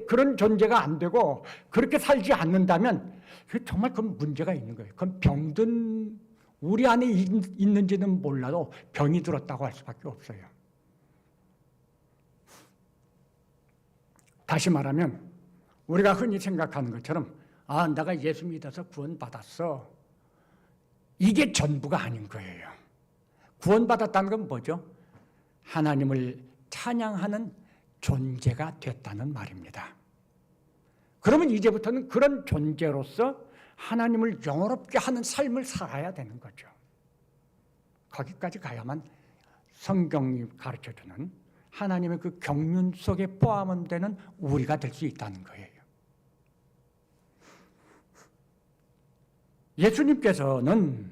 그런 존재가 안 되고 그렇게 살지 않는다면 정말 그건 문제가 있는 거예요. 그건 병든 우리 안에 있는지는 몰라도 병이 들었다고 할 수밖에 없어요. 다시 말하면 우리가 흔히 생각하는 것처럼 내가 예수 믿어서 구원받았어. 이게 전부가 아닌 거예요. 구원받았다는 건 뭐죠? 하나님을 찬양하는 존재가 됐다는 말입니다. 그러면 이제부터는 그런 존재로서 하나님을 영화롭게 하는 삶을 살아야 되는 거죠. 거기까지 가야만 성경이 가르쳐주는 하나님의 그 경륜 속에 포함되는 우리가 될 수 있다는 거예요. 예수님께서는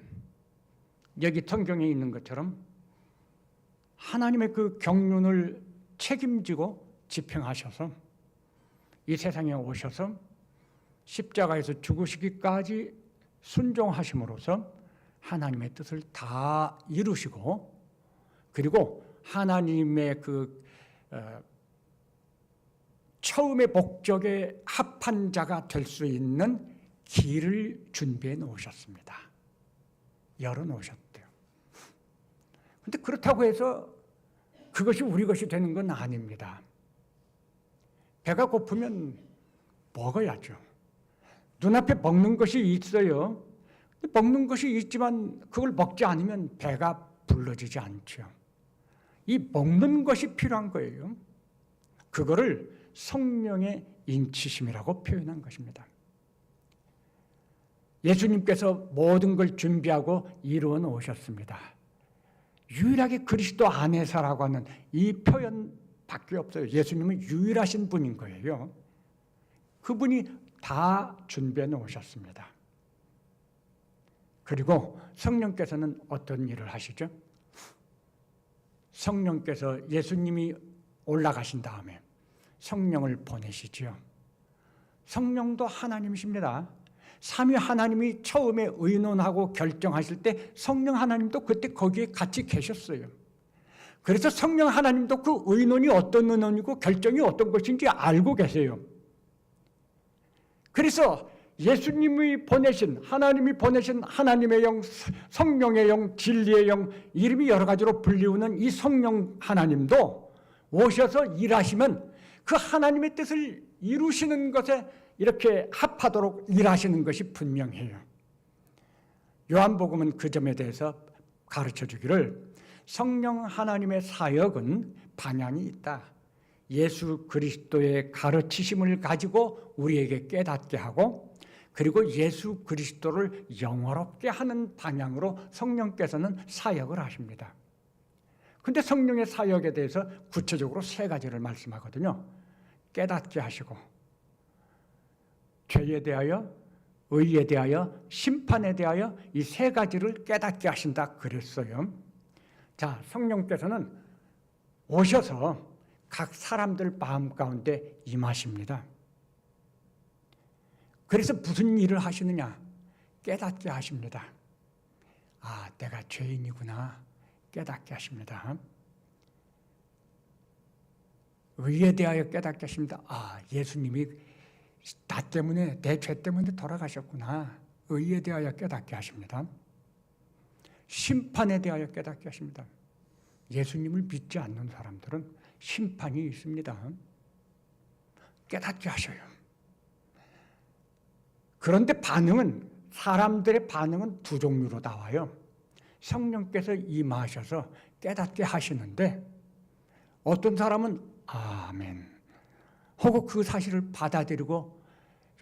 여기 성경에 있는 것처럼 하나님의 그 경륜을 책임지고 집행하셔서 이 세상에 오셔서 십자가에서 죽으시기까지 순종하심으로써 하나님의 뜻을 다 이루시고 그리고 하나님의 그 처음의 목적에 합한 자가 될 수 있는 길을 준비해 놓으셨습니다. 열어 놓으셨대요. 그런데 그렇다고 해서 그것이 우리 것이 되는 건 아닙니다. 배가 고프면 먹어야죠. 눈앞에 먹는 것이 있어요. 먹는 것이 있지만 그걸 먹지 않으면 배가 불러지지 않죠. 이 먹는 것이 필요한 거예요. 그거를 성령의 인치심이라고 표현한 것입니다. 예수님께서 모든 걸 준비하고 이루어 놓으셨습니다. 유일하게 그리스도 안에서라고 하는 이 표현밖에 없어요. 예수님은 유일하신 분인 거예요. 그분이 다 준비해 놓으셨습니다. 그리고 성령께서는 어떤 일을 하시죠? 성령께서 예수님이 올라가신 다음에 성령을 보내시지요. 성령도 하나님이십니다. 삼위 하나님이 처음에 의논하고 결정하실 때 성령 하나님도 그때 거기에 같이 계셨어요. 그래서 성령 하나님도 그 의논이 어떤 의논이고 결정이 어떤 것인지 알고 계세요. 그래서 예수님이 보내신 하나님이 보내신 하나님의 영, 성령의 영, 진리의 영, 이름이 여러 가지로 불리우는 이 성령 하나님도 오셔서 일하시면 그 하나님의 뜻을 이루시는 것에 이렇게 합하도록 일하시는 것이 분명해요. 요한복음은 그 점에 대해서 가르쳐 주기를 성령 하나님의 사역은 방향이 있다. 예수 그리스도의 가르치심을 가지고 우리에게 깨닫게 하고 그리고 예수 그리스도를 영화롭게 하는 방향으로 성령께서는 사역을 하십니다. 그런데 성령의 사역에 대해서 구체적으로 세 가지를 말씀하거든요. 깨닫게 하시고 죄에 대하여, 의에 대하여, 심판에 대하여 이 세 가지를 깨닫게 하신다 그랬어요. 자, 성령께서는 오셔서 각 사람들 마음 가운데 임하십니다. 그래서 무슨 일을 하시느냐? 깨닫게 하십니다. 내가 죄인이구나 깨닫게 하십니다. 의에 대하여 깨닫게 하십니다. 예수님이 나 때문에 내 죄 때문에 돌아가셨구나. 의에 대하여 깨닫게 하십니다. 심판에 대하여 깨닫게 하십니다. 예수님을 믿지 않는 사람들은 심판이 있습니다. 깨닫게 하셔요. 그런데 사람들의 반응은 두 종류로 나와요. 성령께서 임하셔서 깨닫게 하시는데 어떤 사람은 아멘 하고 그 사실을 받아들이고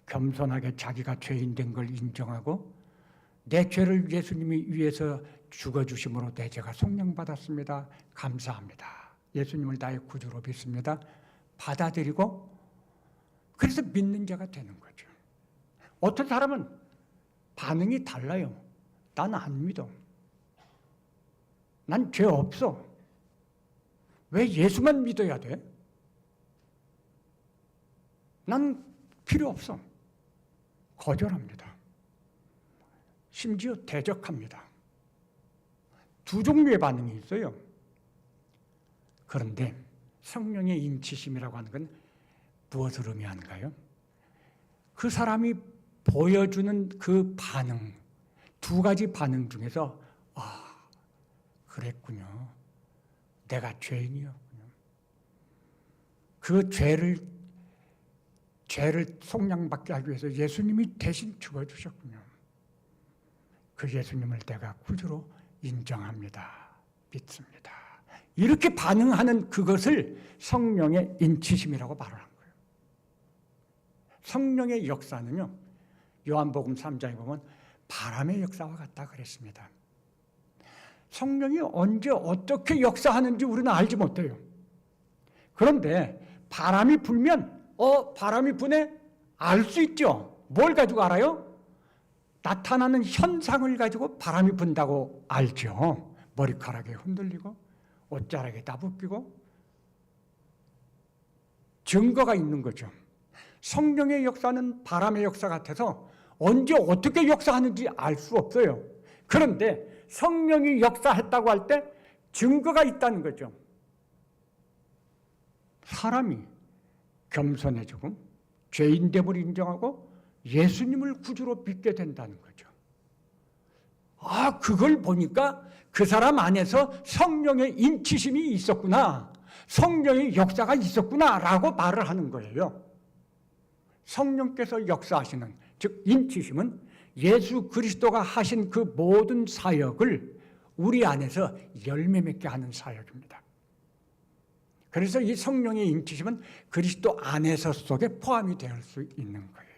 겸손하게 자기가 죄인 된 걸 인정하고 내 죄를 예수님이 위해서 죽어주심으로 내 죄가 속량받았습니다. 감사합니다. 예수님을 나의 구주로 믿습니다. 받아들이고 그래서 믿는 자가 되는 거죠. 어떤 사람은 반응이 달라요. 난 안 믿어. 난 죄 없어. 왜 예수만 믿어야 돼? 난 필요 없어. 거절합니다. 심지어 대적합니다. 두 종류의 반응이 있어요. 그런데 성령의 인치심이라고 하는 건 무엇을 의미하는가요? 그 사람이 보여주는 그 반응, 두 가지 반응 중에서 그랬군요. 내가 죄인이었군요. 그 죄를 속량받게 하기 위해서 예수님이 대신 죽어주셨군요. 그 예수님을 내가 구주로 인정합니다. 믿습니다. 이렇게 반응하는 그것을 성령의 인치심이라고 말하는 거예요. 성령의 역사는요, 요한복음 3장에 보면 바람의 역사와 같다 그랬습니다. 성령이 언제 어떻게 역사하는지 우리는 알지 못해요. 그런데 바람이 불면 바람이 부네? 알 수 있죠. 뭘 가지고 알아요? 나타나는 현상을 가지고 바람이 분다고 알죠. 머리카락이 흔들리고 옷자락이 다 벗기고 증거가 있는 거죠. 성령의 역사는 바람의 역사 같아서 언제 어떻게 역사하는지 알 수 없어요. 그런데 성령이 역사했다고 할 때 증거가 있다는 거죠. 사람이 겸손해지고 죄인됨을 인정하고 예수님을 구주로 믿게 된다는 거죠. 그걸 보니까 그 사람 안에서 성령의 인치심이 있었구나, 성령의 역사가 있었구나라고 말을 하는 거예요. 성령께서 역사하시는, 즉 인치심은 예수 그리스도가 하신 그 모든 사역을 우리 안에서 열매 맺게 하는 사역입니다. 그래서 이 성령의 인치심은 그리스도 안에서 속에 포함이 될 수 있는 거예요.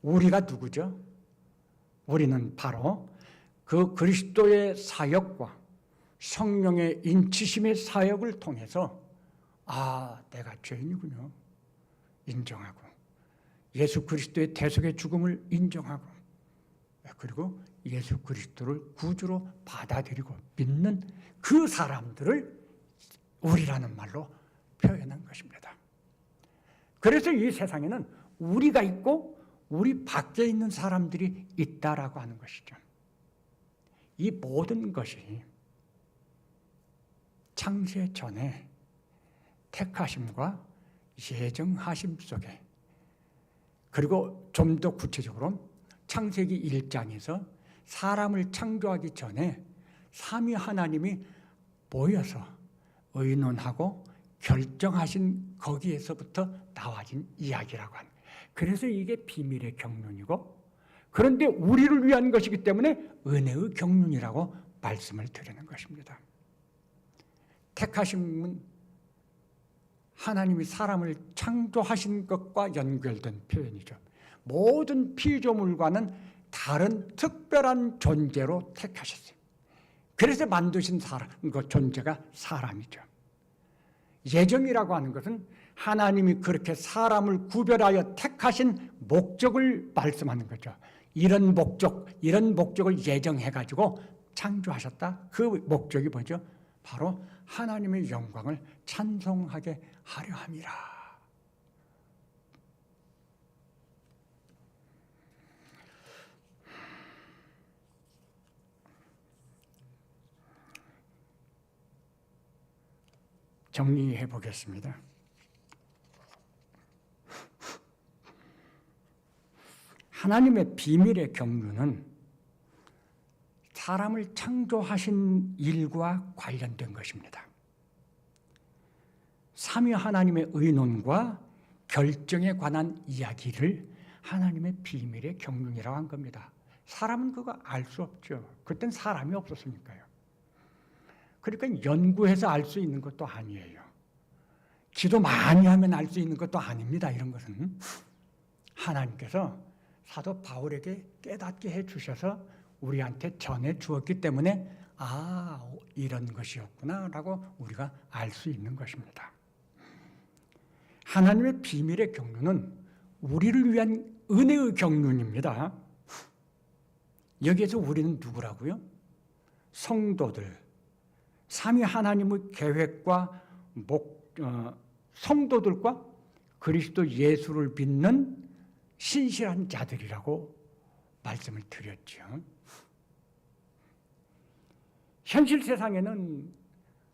우리가 누구죠? 우리는 바로 그 그리스도의 사역과 성령의 인치심의 사역을 통해서 내가 죄인이군요 인정하고, 예수 그리스도의 대속의 죽음을 인정하고, 그리고 예수 그리스도를 구주로 받아들이고 믿는 그 사람들을 우리라는 말로 표현한 것입니다. 그래서 이 세상에는 우리가 있고 우리 밖에 있는 사람들이 있다라고 하는 것이죠. 이 모든 것이 창세 전에 택하심과 예정하심 속에, 그리고 좀 더 구체적으로 창세기 1장에서 사람을 창조하기 전에 삼위 하나님이 모여서 의논하고 결정하신 거기에서부터 나와진 이야기라고 하는, 그래서 이게 비밀의 경륜이고, 그런데 우리를 위한 것이기 때문에 은혜의 경륜이라고 말씀을 드리는 것입니다. 택하심은 하나님이 사람을 창조하신 것과 연결된 표현이죠. 모든 피조물과는 다른 특별한 존재로 택하셨어요. 그래서 만드신 사람, 그 존재가 사람이죠. 예정이라고 하는 것은 하나님이 그렇게 사람을 구별하여 택하신 목적을 말씀하는 거죠. 이런 목적을 예정해가지고 창조하셨다. 그 목적이 뭐죠? 바로 하나님의 영광을 찬송하게 하려 함이라. 정리해 보겠습니다. 하나님의 비밀의 경륜은 사람을 창조하신 일과 관련된 것입니다. 삼위 하나님의 의논과 결정에 관한 이야기를 하나님의 비밀의 경륜이라고 한 겁니다. 사람은 그거 알 수 없죠. 그땐 사람이 없었으니까요. 그러니까 연구해서 알 수 있는 것도 아니에요. 기도 많이 하면 알 수 있는 것도 아닙니다. 이런 것은 하나님께서 사도 바울에게 깨닫게 해주셔서 우리한테 전해 주었기 때문에 이런 것이었구나 라고 우리가 알 수 있는 것입니다. 하나님의 비밀의 경륜은 우리를 위한 은혜의 경륜입니다. 여기에서 우리는 누구라고요? 성도들, 삼위 하나님의 계획과 성도들과 그리스도 예수를 믿는 신실한 자들이라고 말씀을 드렸죠. 현실 세상에는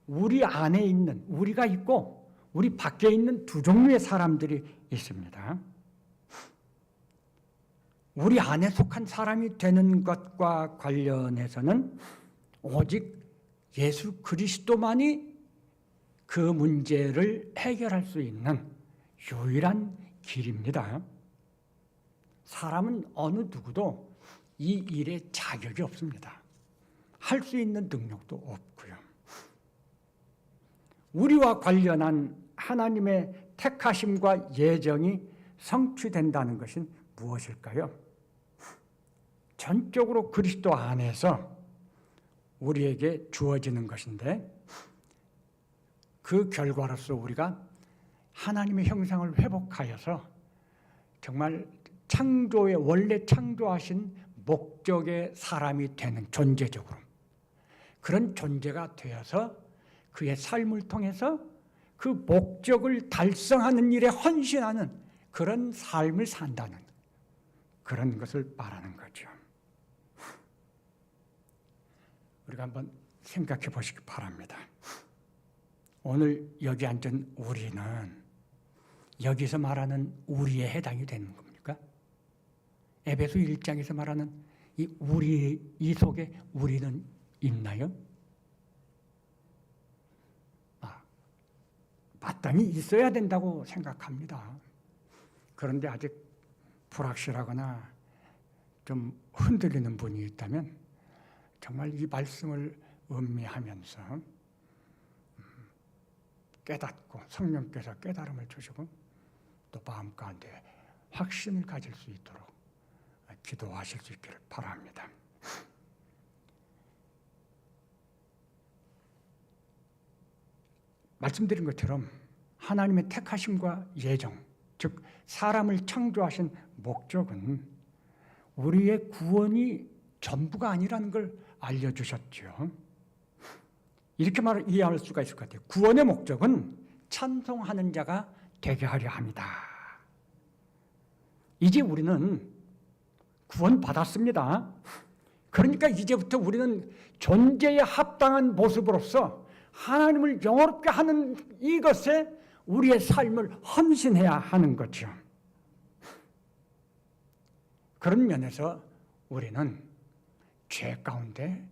우리 안에 있는, 우리가 있고 우리 밖에 있는 두 종류의 사람들이 있습니다. 우리 안에 속한 사람이 되는 것과 관련해서는 오직 예수 그리스도만이 그 문제를 해결할 수 있는 유일한 길입니다. 사람은 어느 누구도 이 일에 자격이 없습니다. 할 수 있는 능력도 없고요. 우리와 관련한 하나님의 택하심과 예정이 성취된다는 것은 무엇일까요? 전적으로 그리스도 안에서 우리에게 주어지는 것인데, 그 결과로서 우리가 하나님의 형상을 회복하여서 정말 창조의 원래 창조하신 목적의 사람이 되는, 존재적으로 그런 존재가 되어서 그의 삶을 통해서 그 목적을 달성하는 일에 헌신하는 그런 삶을 산다는, 그런 것을 말하는 거죠. 우리가 한번 생각해 보시기 바랍니다. 오늘 여기 앉은 우리는 여기서 말하는 우리에 해당이 되는 겁니까? 에베소 1장에서 말하는 이 우리, 이 속에 우리는 있나요? 마땅히 있어야 된다고 생각합니다. 그런데 아직 불확실하거나 좀 흔들리는 분이 있다면 정말 이 말씀을 음미하면서 깨닫고, 성령께서 깨달음을 주시고 또 마음 가운데 확신을 가질 수 있도록 기도하실 수 있기를 바랍니다. 말씀드린 것처럼 하나님의 택하심과 예정, 즉 사람을 창조하신 목적은 우리의 구원이 전부가 아니라는 걸 알려주셨죠. 이렇게 이해할 수가 있을 것 같아요. 구원의 목적은 찬송하는 자가 되게 하려 합니다. 이제 우리는 구원받았습니다. 그러니까 이제부터 우리는 존재에 합당한 모습으로서 하나님을 영화롭게 하는 이것에 우리의 삶을 헌신해야 하는 거죠. 그런 면에서 우리는 죄 가운데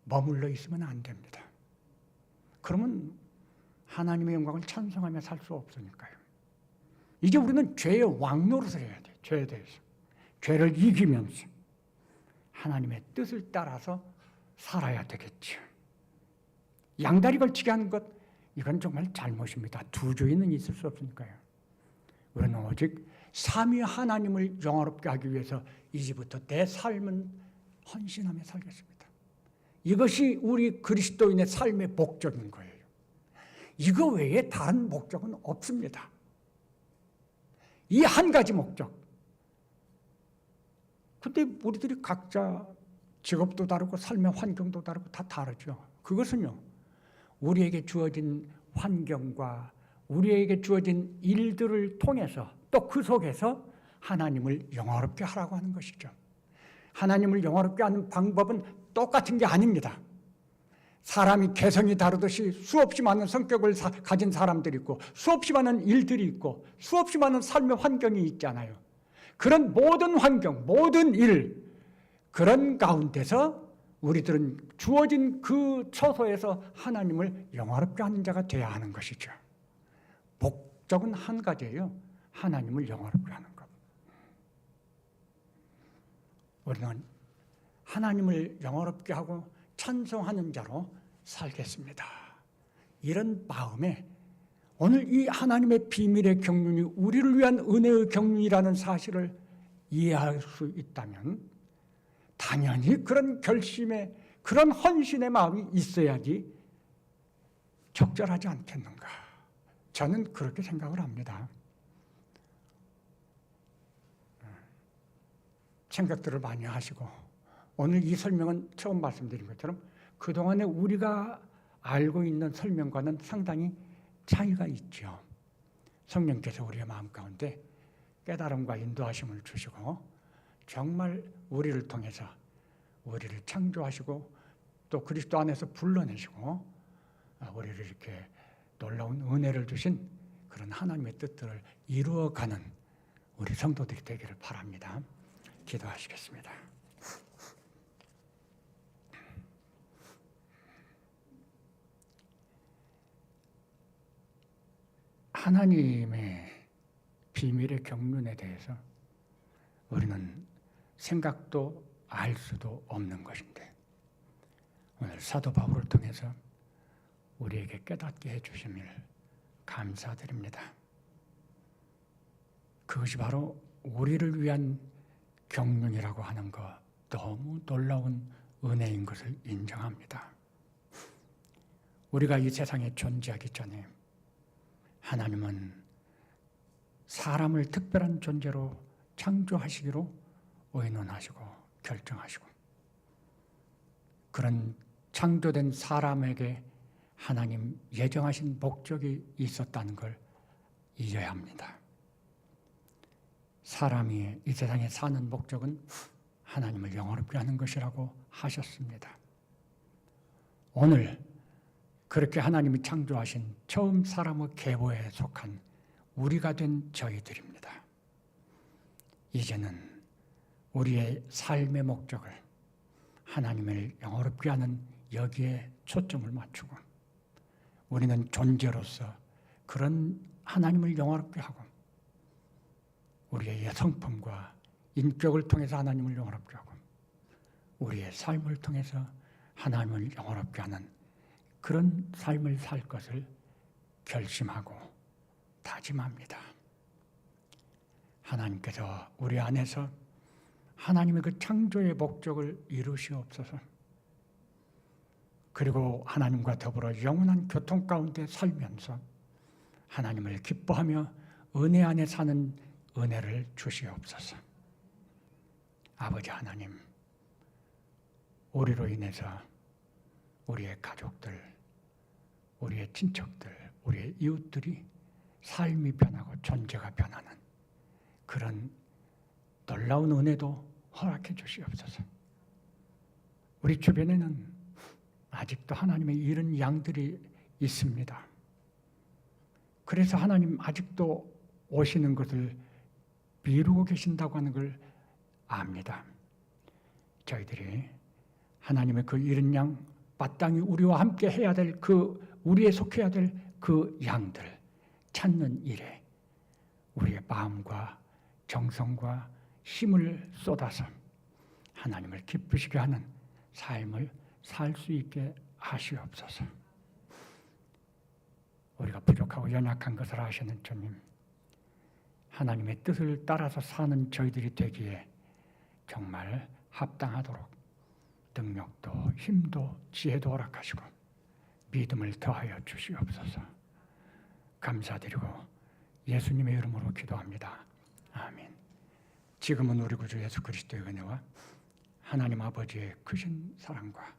머물러 있으면 안 됩니다. 그러면 하나님의 영광을 찬송하며 살 수 없으니까요. 이제 우리는 죄의 왕노릇을 해야 돼요. 죄에 대해서. 죄를 이기면서 하나님의 뜻을 따라서 살아야 되겠죠. 양다리 걸치게 하는 것, 이건 정말 잘못입니다. 두 주인은 있을 수 없으니까요. 우리는 오직 삼위 하나님을 영화롭게 하기 위해서 이제부터 내 삶은 헌신하며 살겠습니다. 이것이 우리 그리스도인의 삶의 목적인 거예요. 이거 외에 다른 목적은 없습니다. 이 한 가지 목적. 근데 우리들이 각자 직업도 다르고 삶의 환경도 다르고 다 다르죠. 그것은요, 우리에게 주어진 환경과 우리에게 주어진 일들을 통해서 또 그 속에서 하나님을 영화롭게 하라고 하는 것이죠. 하나님을 영화롭게 하는 방법은 똑같은 게 아닙니다. 사람이 개성이 다르듯이 수없이 많은 성격을 가진 사람들이 있고 수없이 많은 일들이 있고 수없이 많은 삶의 환경이 있잖아요. 그런 모든 환경, 모든 일, 그런 가운데서 우리들은 주어진 그 처소에서 하나님을 영화롭게 하는 자가 되어야 하는 것이죠. 목적은 한 가지예요. 하나님을 영화롭게 하는 것. 우리는 하나님을 영화롭게 하고 찬송하는 자로 살겠습니다. 이런 마음에 오늘 이 하나님의 비밀의 경륜이 우리를 위한 은혜의 경륜이라는 사실을 이해할 수 있다면 당연히 그런 결심에, 그런 헌신의 마음이 있어야지 적절하지 않겠는가. 저는 그렇게 생각을 합니다. 생각들을 많이 하시고 오늘 이 설명은 처음 말씀드린 것처럼 그동안에 우리가 알고 있는 설명과는 상당히 차이가 있죠. 성령께서 우리의 마음 가운데 깨달음과 인도하심을 주시고 정말 우리를 통해서 우리를 창조하시고 또 그리스도 안에서 불러내시고 우리를 이렇게 놀라운 은혜를 주신 그런 하나님의 뜻들을 이루어가는 우리 성도들이 되기를 바랍니다. 기도하시겠습니다. 하나님의 비밀의 경륜에 대해서 우리는 생각도 알 수도 없는 것인데 오늘 사도 바울을 통해서 우리에게 깨닫게 해주심을 감사드립니다. 그것이 바로 우리를 위한 경륜이라고 하는 것, 너무 놀라운 은혜인 것을 인정합니다. 우리가 이 세상에 존재하기 전에 하나님은 사람을 특별한 존재로 창조하시기로 의논하시고 결정하시고 그런 창조된 사람에게 하나님 예정하신 목적이 있었다는 걸 잊어야 합니다. 사람이 이 세상에 사는 목적은 하나님을 영화롭게 하는 것이라고 하셨습니다. 오늘 그렇게 하나님이 창조하신 처음 사람의 계보에 속한 우리가 된 저희들입니다. 이제는 우리의 삶의 목적을 하나님을 영화롭게 하는 여기에 초점을 맞추고 우리는 존재로서 그런 하나님을 영화롭게 하고 우리의 성품과 인격을 통해서 하나님을 영화롭게 하고 우리의 삶을 통해서 하나님을 영화롭게 하는 그런 삶을 살 것을 결심하고 다짐합니다. 하나님께서 우리 안에서 하나님의 그 창조의 목적을 이루시옵소서. 그리고 하나님과 더불어 영원한 교통 가운데 살면서 하나님을 기뻐하며 은혜 안에 사는 은혜를 주시옵소서. 아버지 하나님, 우리로 인해서 우리의 가족들, 우리의 친척들, 우리의 이웃들이 삶이 변하고 존재가 변하는 그런 놀라운 은혜도 허락해 주시옵소서. 우리 주변에는 아직도 하나님의 잃은 양들이 있습니다. 그래서 하나님 아직도 오시는 것을 미루고 계신다고 하는 걸 압니다. 저희들이 하나님의 그 잃은 양, 마땅히 우리와 함께 해야 될 우리에 속해야 될 그 양들 찾는 일에 우리의 마음과 정성과 힘을 쏟아서 하나님을 기쁘시게 하는 삶을 살 수 있게 하시옵소서. 우리가 부족하고 연약한 것을 아시는 주님, 하나님의 뜻을 따라서 사는 저희들이 되기에 정말 합당하도록 능력도 힘도 지혜도 허락하시고 믿음을 더하여 주시옵소서. 감사드리고 예수님의 이름으로 기도합니다. 아멘. 지금은 우리 구주 예수 그리스도의 은혜와 하나님 아버지의 크신 사랑과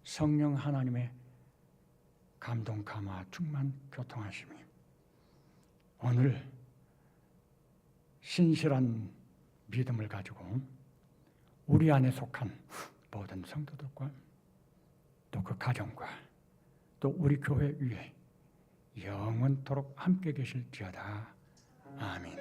성령 하나님의 감동 감화 충만 교통하심이 오늘 신실한 믿음을 가지고 우리 안에 속한 모든 성도들과 또 그 가정과 또 우리 교회 위에 영원토록 함께 계실지어다. 아멘.